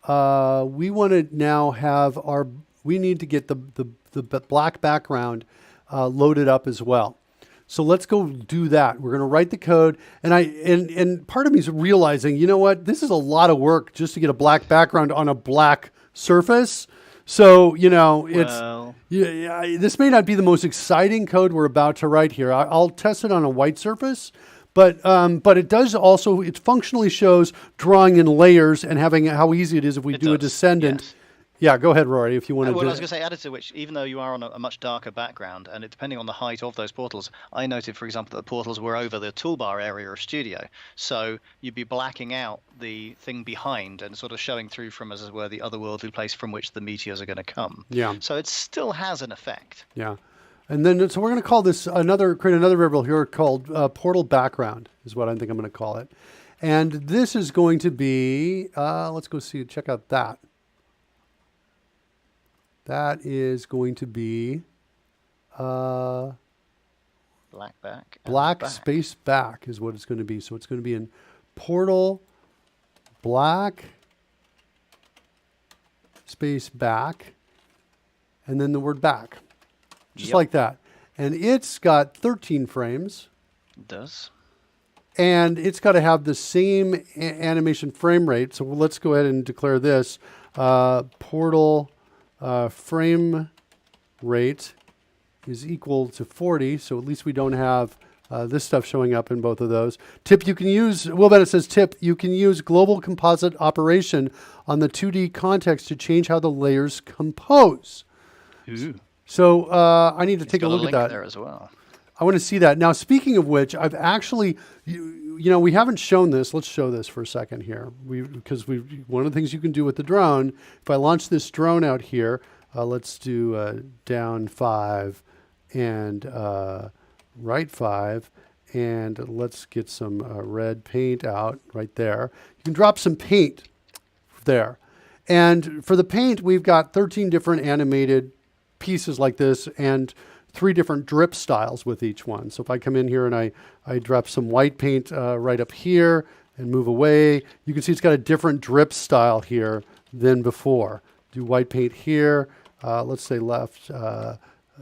we want to now have we need to get the black background loaded up as well. So let's go do that. We're going to write the code. And part of me is realizing, you know what? This is a lot of work just to get a black background on a black surface. So, this may not be the most exciting code we're about to write here. I'll test it on a white surface, but it does also, it functionally shows drawing in layers and having how easy it is if we do a descendant. Yes. Yeah, go ahead, Rory, if you want to do it. I was going to say, added to which, even though you are on a much darker background, and depending on the height of those portals, I noted, for example, that the portals were over the toolbar area of Studio. So you'd be blacking out the thing behind and sort of showing through from, as it were, the otherworldly place from which the meteors are going to come. Yeah. So it still has an effect. Yeah. And then, so we're going to call this create another variable here called portal background is what I think I'm going to call it. And this is going to be, let's go check out that. That is going to be black space back is what it's going to be. So it's going to be in portal black space back and then the word back. Just like that. And it's got 13 frames. It does. And it's got to have the same animation frame rate. So let's go ahead and declare this portal frame rate is equal to 40. So at least we don't have this stuff showing up in both of those. Tip you can use, Will Bennett says, tip, you can use global composite operation on the 2D context to change how the layers compose. Ooh. So I need to take a look at that. There as well. I want to see that. Now, speaking of which, I've actually, we haven't shown this. Let's show this for a second here. One of the things you can do with the drone, if I launch this drone out here, let's do down 5 and right 5, and let's get some red paint out right there. You can drop some paint there. And for the paint, we've got 13 different animated pieces like this and 3 different drip styles with each one. So if I come in here and I drop some white paint right up here and move away, you can see it's got a different drip style here than before. Do white paint here, let's say left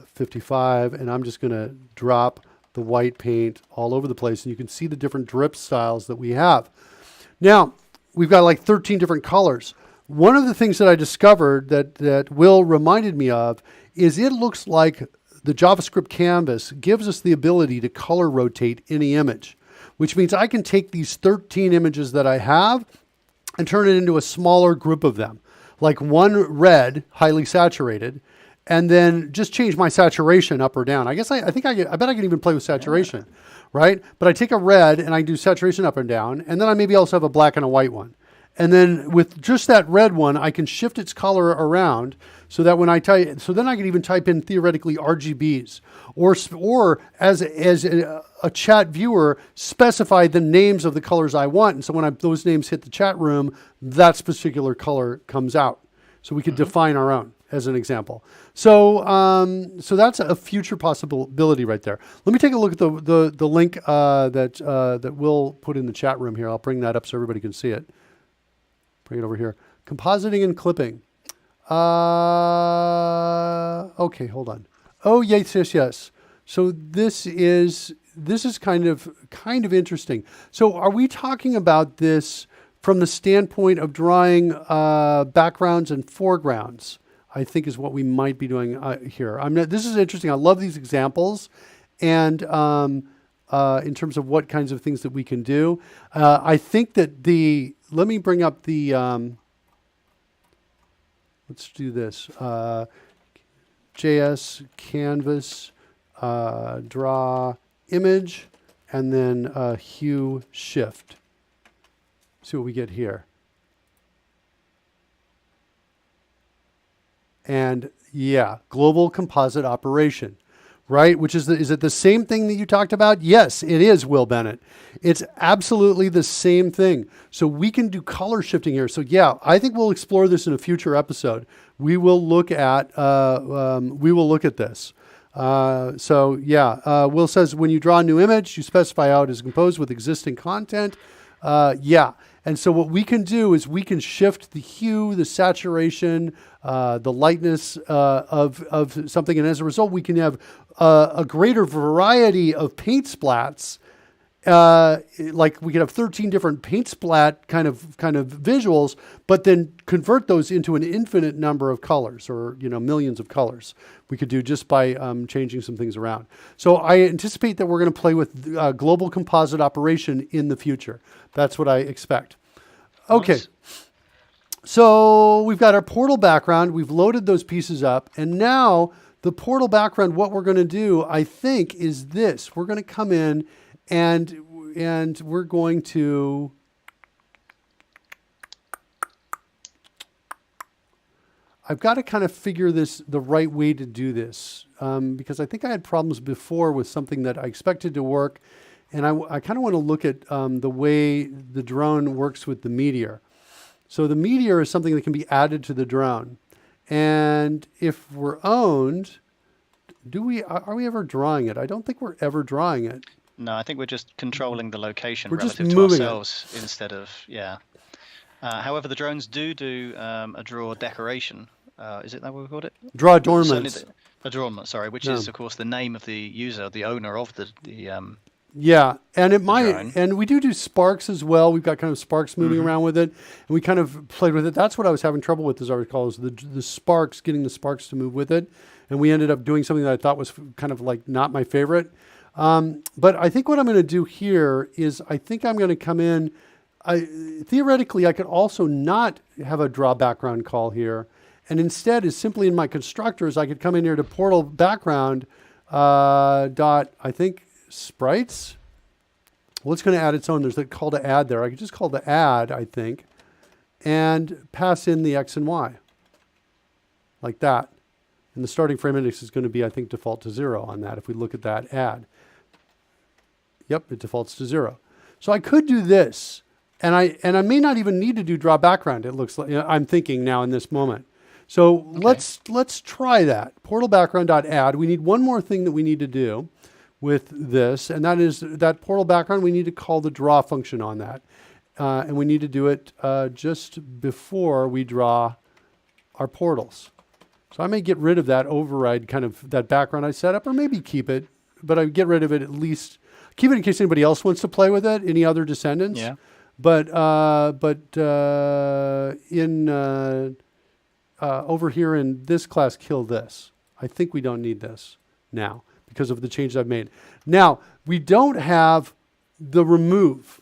55, and I'm just going to drop the white paint all over the place, and you can see the different drip styles that we have. Now, we've got like 13 different colors. One of the things that I discovered that Will reminded me of is it looks like the JavaScript canvas gives us the ability to color rotate any image, which means I can take these 13 images that I have and turn it into a smaller group of them, like one red, highly saturated, and then just change my saturation up or down. I bet I can even play with saturation, right? But I take a red and I do saturation up and down, and then I maybe also have a black and a white one. And then with just that red one, I can shift its color around so that when I type, so then I can even type in theoretically RGBs or as a chat viewer, specify the names of the colors I want. And so when those names hit the chat room, that particular color comes out. So we could define our own as an example. So that's a future possibility right there. Let me take a look at the link that Will put in the chat room here. I'll bring that up so everybody can see it. Bring it over here. Compositing and clipping. Okay, hold on. Oh, yes. So this is kind of interesting. So are we talking about this from the standpoint of drawing backgrounds and foregrounds? I think is what we might be doing here. This is interesting. I love these examples, and in terms of what kinds of things that we can do, I think that let me bring up the, let's do this, JS, canvas, draw, image, and then hue, shift. See what we get here. And yeah, global composite operation. Right? Which is it the same thing that you talked about? Yes, it is, Will Bennett. It's absolutely the same thing. So we can do color shifting here. So yeah, I think we'll explore this in a future episode. We will look at this. Will says when you draw a new image, you specify how it is composed with existing content. Yeah. And so what we can do is we can shift the hue, the saturation, the lightness of something. And as a result, we can have a greater variety of paint splats. Like we could have 13 different paint splat kind of visuals, but then convert those into an infinite number of colors, or millions of colors. We could do just by changing some things around. So I anticipate that we're going to play with global composite operation in the future. That's what I expect. Okay. Nice. So we've got our portal background. We've loaded those pieces up, and now the portal background, what we're going to do, I think, is this. We're going to come in and we're going to I've got to kind of figure this the right way to do this, because I think I had problems before with something that I expected to work, and I kind of want to look at the way the drone works with the Meteor. So the Meteor is something that can be added to the drone, and if we're owned, are we ever drawing it? I don't think we're ever drawing it. No, I think we're just controlling the location We're just relative to moving ourselves instead of, yeah. However, the drones do a draw decoration. Is it that what we called it? Draw adornments. Adornment, sorry, which is, of course, the name of the user, the owner of the yeah, and it might, drone. and we do sparks as well. We've got kind of sparks moving around with it, and we kind of played with it. That's what I was having trouble with, as I recall, is the sparks, getting the sparks to move with it. And we ended up doing something that I thought was kind of like not my favorite. But I think what I'm going to do here is I think I'm going to come in. Theoretically, I could also not have a draw background call here, and instead is simply in my constructors, I could come in here to portal background dot, I think, sprites. Well, it's going to add its own. There's a call to add there. I could just call the add, I think, and pass in the X and Y like that. And the starting frame index is going to be, I think, default to 0 on that. If we look at that add. Yep, it defaults to 0. So I could do this, and I may not even need to do draw background. It looks like, I'm thinking now in this moment. So let's try that. Portal background.add. We need one more thing that we need to do with this, and that is that portal background. We need to call the draw function on that, and we need to do it just before we draw our portals. So I may get rid of that override, kind of that background I set up, or maybe keep it, but I get rid of it at least. Keep it in case anybody else wants to play with it, any other descendants. Yeah. But over here in this class, kill this. I think we don't need this now because of the changes I've made. Now, we don't have the remove,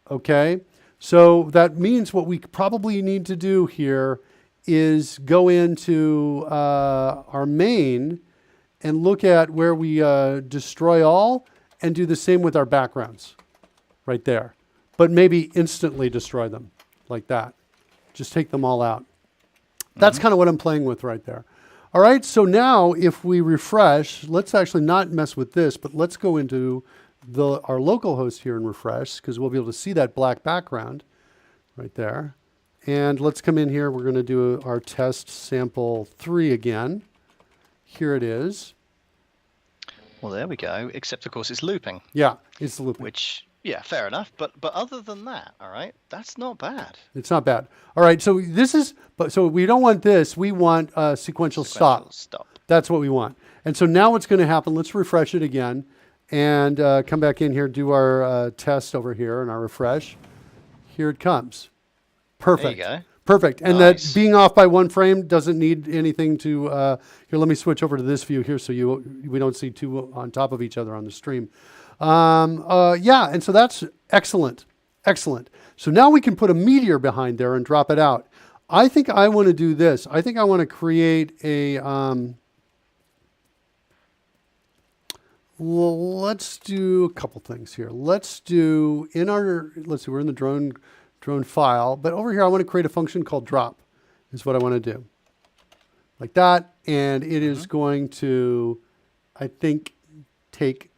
okay? So that means what we probably need to do here is go into our main and look at where we destroy all and do the same with our backgrounds right there. But maybe instantly destroy them like that. Just take them all out. That's kind of what I'm playing with right there. All right, so now if we refresh, let's actually not mess with this, but let's go into our local host here and refresh, because we'll be able to see that black background right there. And let's come in here. We're going to do our test sample 3 again. Here it is. Well, there we go. Except, of course, it's looping. Yeah, it's looping. Which, yeah, fair enough. But other than that, all right, that's not bad. It's not bad. All right, so so we don't want this. We want sequential stop. That's what we want. And so now what's going to happen, let's refresh it again and come back in here, do our test over here and our refresh. Here it comes. Perfect. There you go. Perfect. And Nice. that being off by 1 frame doesn't need anything to, here, let me switch over to this view here so we don't see two on top of each other on the stream. Yeah, and so that's excellent. Excellent. So now we can put a meteor behind there and drop it out. I think I want to do this. I think I want to create a, well, let's do a couple things here. Let's see, we're in the drone file, but over here I want to create a function called drop is what I want to do. Like that, and it is going to, I think, take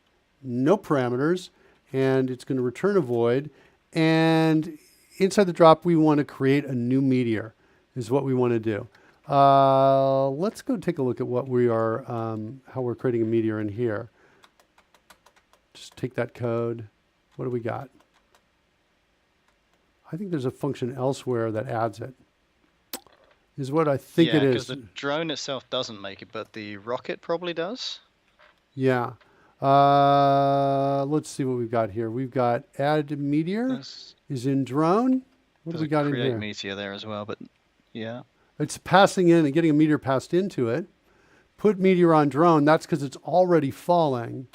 no parameters, and it's going to return a void, and inside the drop we want to create a new meteor is what we want to do. Let's go take a look at what we are, how we're creating a meteor in here. Just take that code. What do we got? I think there's a function elsewhere that adds it. Is what I think it Yeah, is. because the drone itself doesn't make it, but the rocket probably does. Yeah. Let's see what we've got here. We've got add meteor is in drone. What do we got in create here? meteor there as well, but yeah. It's passing in and getting a meteor passed into it. Put meteor on drone. That's because it's already falling.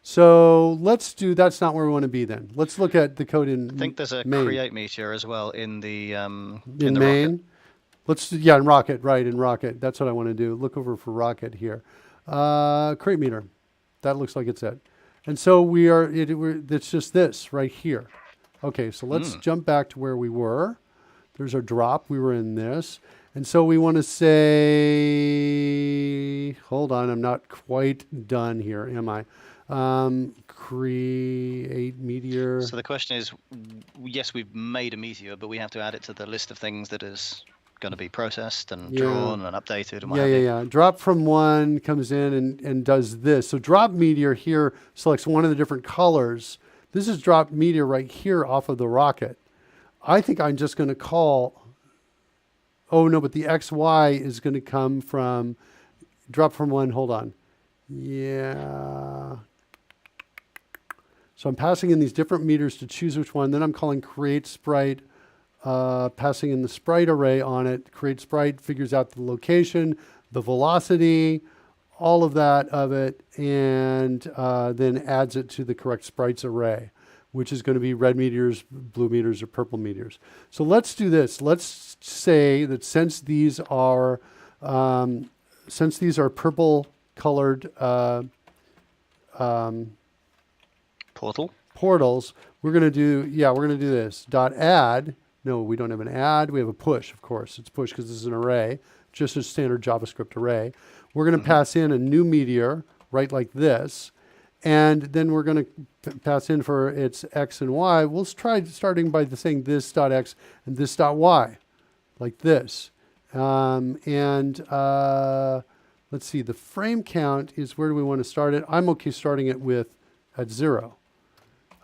So let's do, that's not where we want to be then. Let's look at the code in I think there's a main. create meteor as well in the In the main. rocket. Let's, yeah, in rocket, right, in rocket. That's what I want to do. Look over for rocket here. Create meter. That looks like it's it. And so it's just this right here. Okay, so let's jump back to where we were. There's our drop. We were in this. And so we want to say, hold on, I'm not quite done here, am I? Create meteor. So the question is, yes, we've made a meteor, but we have to add it to the list of things that is going to be processed and drawn and updated and what have you. Yeah. Drop from one comes in and does this. So drop meteor here selects one of the different colors. This is drop meteor right here off of the rocket. I think I'm just going to call, oh no, but the XY is going to come from, drop from one, hold on. Yeah. So I'm passing in these different meters to choose which one. Then I'm calling create sprite, passing in the sprite array on it. Create sprite figures out the location, the velocity, all of that of it, and then adds it to the correct sprites array, which is going to be red meteors, blue meteors, or purple meteors. So let's do this. Let's say that since these are purple colored portals, we're going to do this dot add. No, we don't have an add. We have a push, of course. It's push because this is an array, just a standard JavaScript array. We're going to pass in a new meteor, right like this. And then we're going to pass in for its X and Y. We'll try starting by saying this dot X and this dot Y, like this. Let's see, the frame count is where do we want to start it? I'm okay starting it at 0.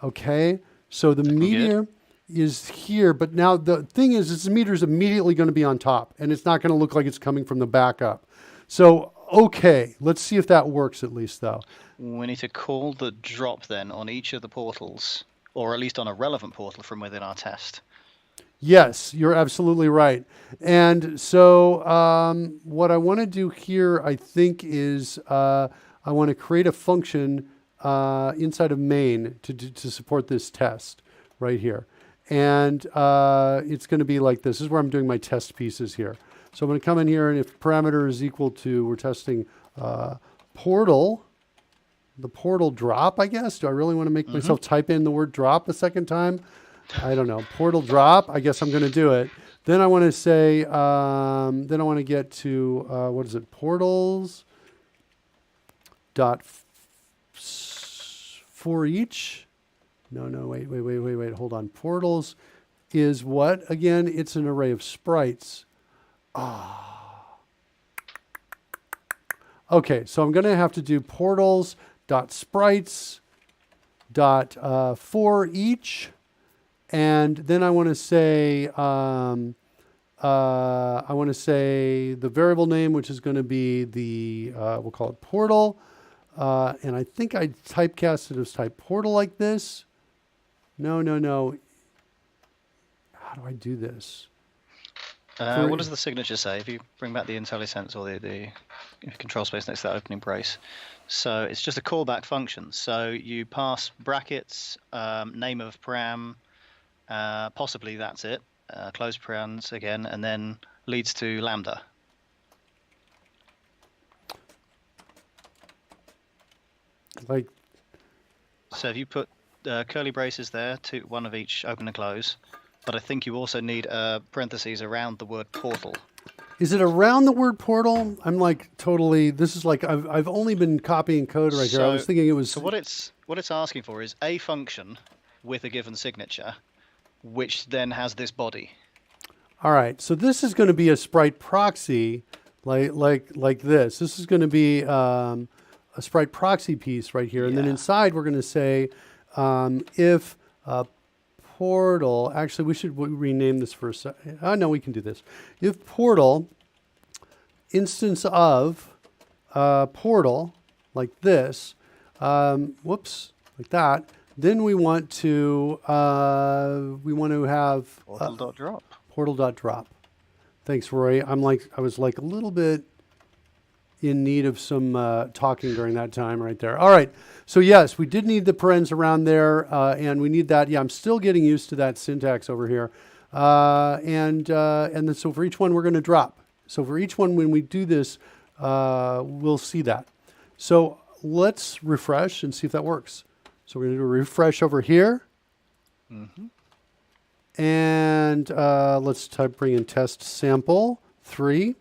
Okay, so the meteor is here, but now the thing is, this meteor is immediately going to be on top, and it's not going to look like it's coming from the back up. So, okay, let's see if that works at least, though. We need to call the drop then on each of the portals, or at least on a relevant portal from within our test. Yes, you're absolutely right. And so what I want to do here, I think, is I want to create a function inside of main to support this test right here. And it's going to be like this. This is where I'm doing my test pieces here. So I'm going to come in here, and if parameter is equal to, we're testing portal, the portal drop, I guess. Do I really want to make myself type in the word drop a second time? I don't know. Portal drop. I guess I'm going to do it. Then I want to say, then I want to get to, what is it? Portals dot for each. No, wait. Hold on. Portals is what? Again, it's an array of sprites. Okay, so I'm going to have to do portals dot sprites dot for each. And then I want to say, the variable name, which is going to be the, we'll call it portal. And I think I typecast it as type portal like this. No. How do I do this? What does the signature say? If you bring back the IntelliSense or the control space next to that opening brace. So it's just a callback function. So you pass brackets, name of param, possibly that's it, close params again, and then leads to lambda. Like, so if you put curly braces there, one of each, open and close, but I think you also need parentheses around the word portal. is it around the word portal? I'm like totally. This is like I've only been copying code right here. I was thinking it was. So what it's asking for is a function with a given signature, which then has this body. All right, so this is going to be a sprite proxy, like this. This is going to be a sprite proxy piece right here, and then inside we're going to say if portal, actually, we should rename this for a second. Oh, no, we can do this. If portal, instance of portal, like this, whoops, like that, then we want to have Portal.drop. Portal.drop. Thanks, Roy. I was like a little bit in need of some talking during that time right there. All right. So yes, we did need the parens around there, and we need that. Yeah, I'm still getting used to that syntax over here. And then so for each one, we're going to drop. So for each one, when we do this, we'll see that. So let's refresh and see if that works. So we're going to do a refresh over here. Mm-hmm. And let's bring in test sample 3.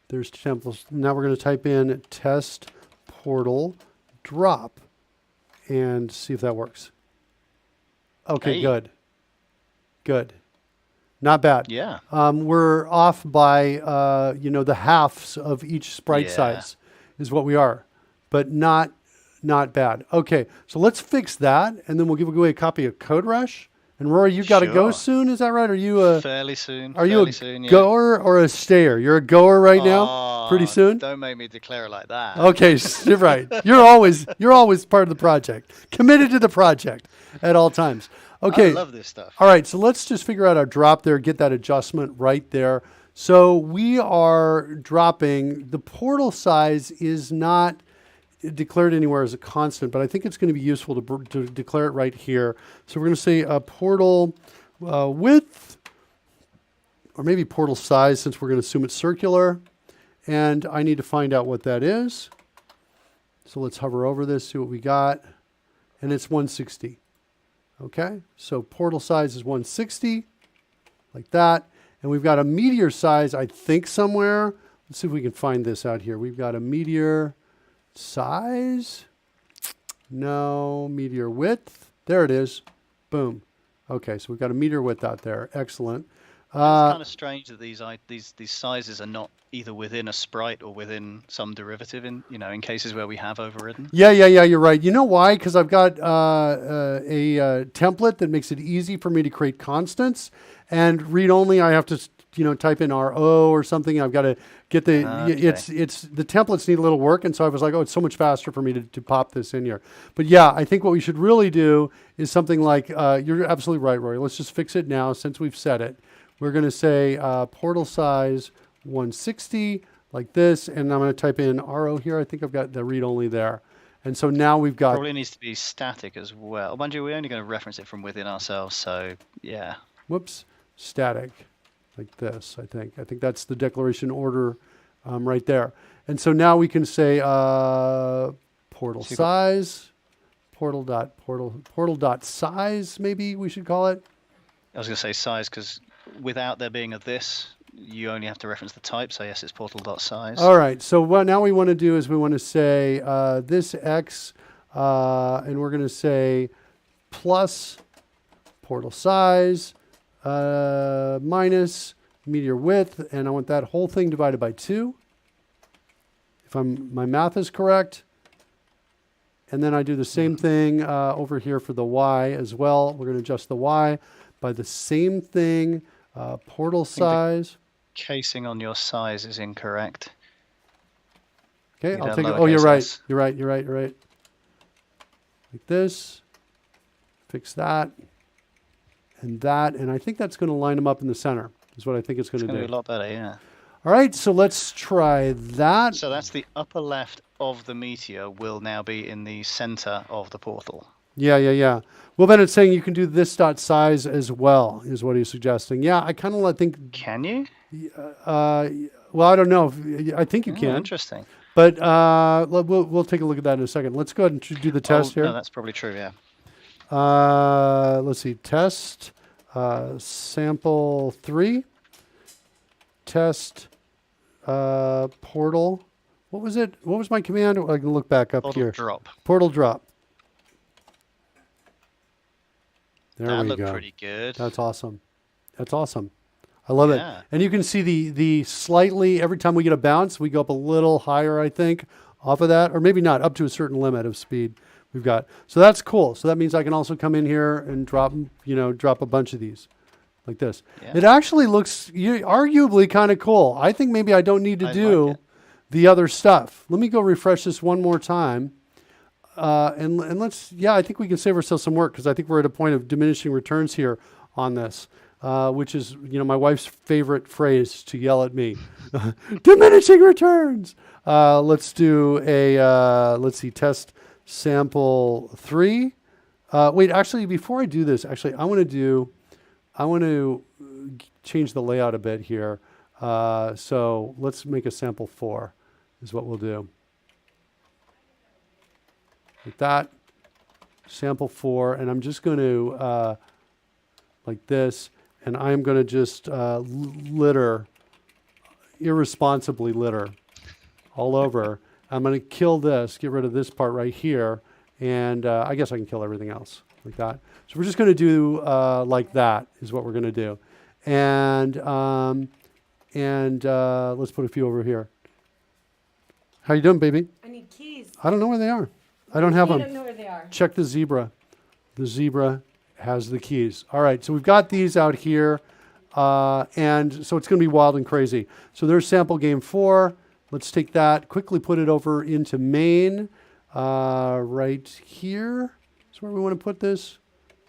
There's samples. Now we're going to type in test portal drop and see if that works. Okay, Hey. Good. Not bad. Yeah. We're off by, the halves of each sprite Yeah. size is what we are, but not bad. Okay, so let's fix that, and then we'll give away a copy of CodeRush. And Rory, you got to go Sure. soon. Is that right? Are you Fairly soon. Are you fairly a soon, yeah. goer or a stayer? You're a goer right now. Oh, Pretty soon. Don't make me declare it like that. Okay, you're right. You're always part of the project, committed to the project at all times. Okay. I love this stuff. All right, so let's just figure out our drop there, get that adjustment right there. So we are dropping, the portal size is not declared anywhere as a constant, but I think it's going to be useful to declare it right here. So we're going to say portal width, or maybe portal size, since we're going to assume it's circular. And I need to find out what that is. So let's hover over this, see what we got. And it's 160. Okay, so portal size is 160, like that. And we've got a meteor size, I think, somewhere. Let's see if we can find this out here. We've got a meteor size. No, meteor width. There it is. Boom. Okay, so we've got a meteor width out there. Excellent. It's kind of strange that these sizes are not either within a sprite or within some derivative in cases where we have overridden. Yeah, you're right. You know why? Because I've got a template that makes it easy for me to create constants, and read only I have to type in RO or something. I've got to get the it's the templates need a little work, and so I was like, oh, it's so much faster for me to pop this in here. But yeah, I think what we should really do is something like you're absolutely right, Rory. Let's just fix it now since we've set it. We're going to say portal size 160 like this, and I'm going to type in RO here. I think I've got the read only there. And so now we've got... Probably needs to be static as well. Mind you, we're only going to reference it from within ourselves, so yeah. Whoops, static like this, I think. I think that's the declaration order right there. And so now we can say portal size, portal dot size, maybe we should call it. I was going to say size because without there being a this, you only have to reference the type. So yes, it's portal.size. All right. So what now we want to do is we want to say this X, and we're going to say plus portal size minus meteor width, and I want that whole thing divided by 2. If my math is correct. And then I do the same thing over here for the Y as well. We're going to adjust the Y by the same thing. Portal size. Casing on your size is incorrect. Okay, I'll take it. Oh, you're right. You're right. Like this. Fix that. And that. And I think that's going to line them up in the center, is what I think it's going to do. It's going to be a lot better, yeah. All right, so let's try that. So that's the upper left of the meteor will now be in the center of the portal. Yeah. Well, then it's saying you can do this dot size as well, is what he's suggesting. Yeah, I kind of think... Can you? Well, I don't know. I think you can. Interesting. But we'll take a look at that in a second. Let's go ahead and do the test here. No, that's probably true, yeah. Let's see. Test sample 3. Test portal. What was it? What was my command? I can look back up here. Portal drop. There we go. That looked pretty good. That's awesome. I love it. And you can see the slightly, every time we get a bounce, we go up a little higher, I think, off of that. Or maybe not, up to a certain limit of speed. we've got. So that's cool. So that means I can also come in here and drop a bunch of these like this. Yeah. It actually looks arguably kind of cool. I think maybe I don't need to do like the other stuff. Let me go refresh this one more time. And let's, I think we can save ourselves some work because I think we're at a point of diminishing returns here on this, which is, my wife's favorite phrase to yell at me. Diminishing returns. Let's do test sample 3. Wait, actually, before I do this, I want to change the layout a bit here. So let's make a sample 4 is what we'll do. Like that, sample 4, and I'm just going to, like this, and I'm going to just irresponsibly litter all over. I'm going to kill this, get rid of this part right here, and I guess I can kill everything else like that. So we're just going to do like that is what we're going to do. And let's put a few over here. How you doing, baby? I need keys. I don't know where they are. I don't have them. I don't know where they are. Check the zebra. The zebra has the keys. All right, so we've got these out here, and so it's going to be wild and crazy. So there's sample game 4. Let's take that, quickly put it over into main, right here. That's where we want to put this.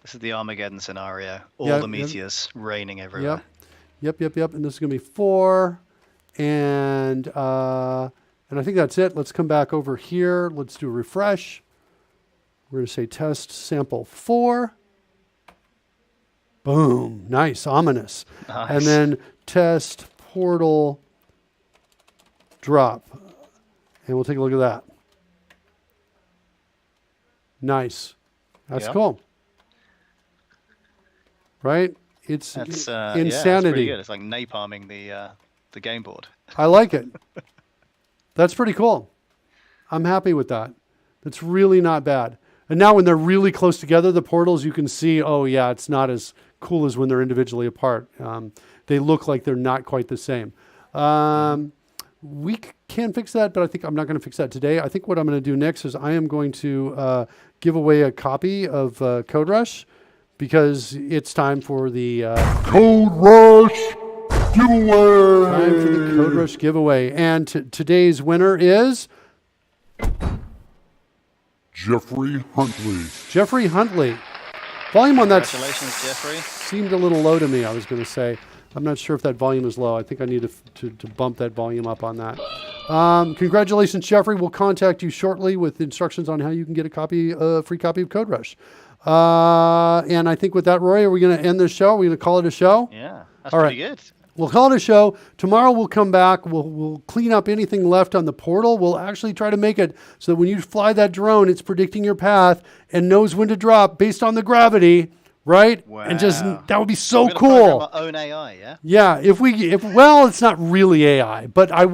This is the Armageddon scenario. All the meteors raining everywhere. Yep. And this is going to be 4, and I think that's it. Let's come back over here. Let's do a refresh. We're going to say test sample 4. Boom. Nice. Ominous. Nice. And then test portal drop. And we'll take a look at that. Nice. That's cool. Right? It's insanity. Yeah, it's pretty good. It's like napalming the game board. I like it. That's pretty cool. I'm happy with that. That's really not bad. And now when they're really close together, the portals, you can see, it's not as cool as when they're individually apart. They look like they're not quite the same. We can fix that, but I think I'm not going to fix that today. I think what I'm going to do next is I am going to give away a copy of CodeRushed because it's time for the CodeRushed giveaway. Time for the CodeRushed giveaway. And today's winner is Jeffrey Huntley. Jeffrey Huntley. Volume on that Congratulations, Jeffrey. seemed a little low to me, I was going to say. I'm not sure if that volume is low. I think I need to bump that volume up on that. Congratulations, Jeffrey. We'll contact you shortly with instructions on how you can get a free copy of CodeRushed. And I think with that, Roy, are we going to end this show? Are we going to call it a show? Yeah, that's All pretty right. good. We'll call it a show. Tomorrow we'll come back. We'll clean up anything left on the portal. We'll actually try to make it so that when you fly that drone, it's predicting your path and knows when to drop based on the gravity, right? Wow. And just that would be so We're gonna cool. program our own AI, yeah. Yeah, well, it's not really AI, but I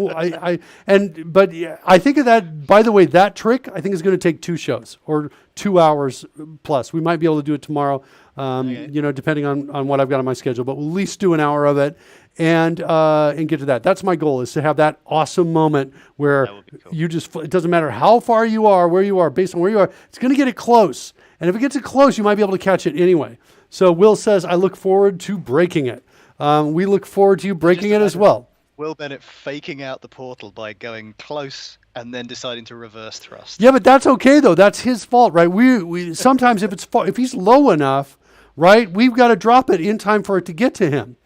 think of that. By the way, that trick I think is going to take 2 shows or 2 hours plus. We might be able to do it tomorrow, depending on what I've got on my schedule. But we'll at least do an hour of it and get to that. That's my goal, is to have that awesome moment where cool. it doesn't matter how far you are, where you are, based on where you are, it's going to get it close. And if it gets it close, you might be able to catch it anyway. So Will says, I look forward to breaking it. We look forward to you breaking it as well. Will Bennett faking out the portal by going close and then deciding to reverse thrust. Yeah, but that's okay though. That's his fault, right? We sometimes if he's low enough, right, we've got to drop it in time for it to get to him,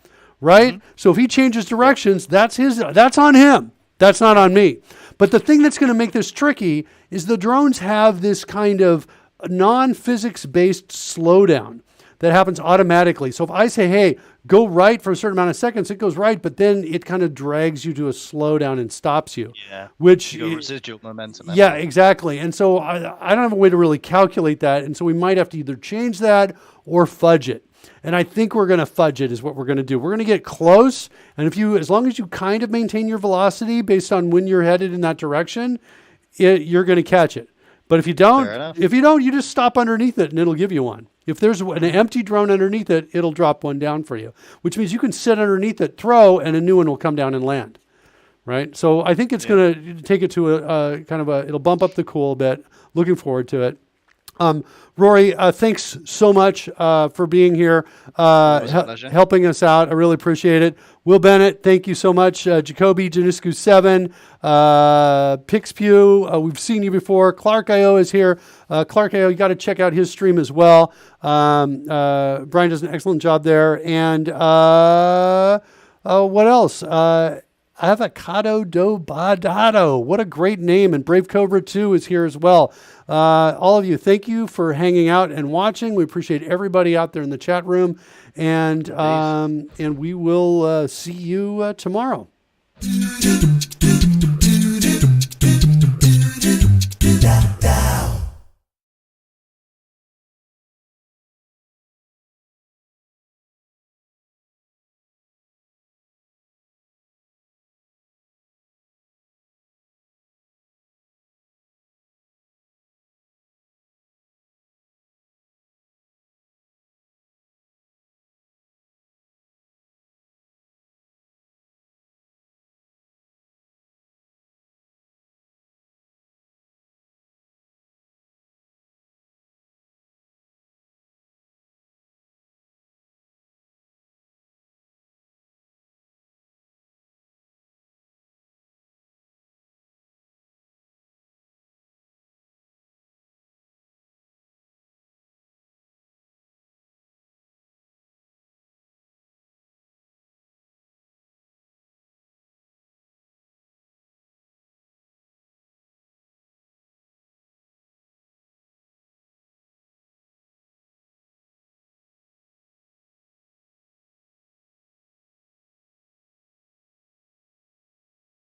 right? Mm-hmm. So if he changes directions, that's on him. That's not on me. But the thing that's going to make this tricky is the drones have this kind of non-physics based slowdown that happens automatically. So if I say, hey, go right for a certain amount of seconds, it goes right, but then it kind of drags you to a slowdown and stops you. Yeah. Which you got residual momentum. Yeah, exactly. And so I don't have a way to really calculate that. And so we might have to either change that or fudge it. And I think we're going to fudge it is what we're going to do. We're going to get close. And as long as you kind of maintain your velocity based on when you're headed in that direction, you're going to catch it. But if you don't, you just stop underneath it and it'll give you one. If there's an empty drone underneath it, it'll drop one down for you, which means you can sit underneath it, throw, and a new one will come down and land, right? So I think it's going to take it to a kind of it'll bump up the cool a bit. Looking forward to it. Rory, thanks so much for being here, was a pleasure. helping us out. I really appreciate it. Will Bennett, thank you so much. Jacoby, Janiscu 7, Pixpew, we've seen you before. Clark IO is here. Clark IO, you got to check out his stream as well. Brian does an excellent job there. And what else? Avocado do Badado. What a great name. And Brave Cobra 2 is here as well. All of you, thank you for hanging out and watching. We appreciate everybody out there in the chat room. And we will see you tomorrow.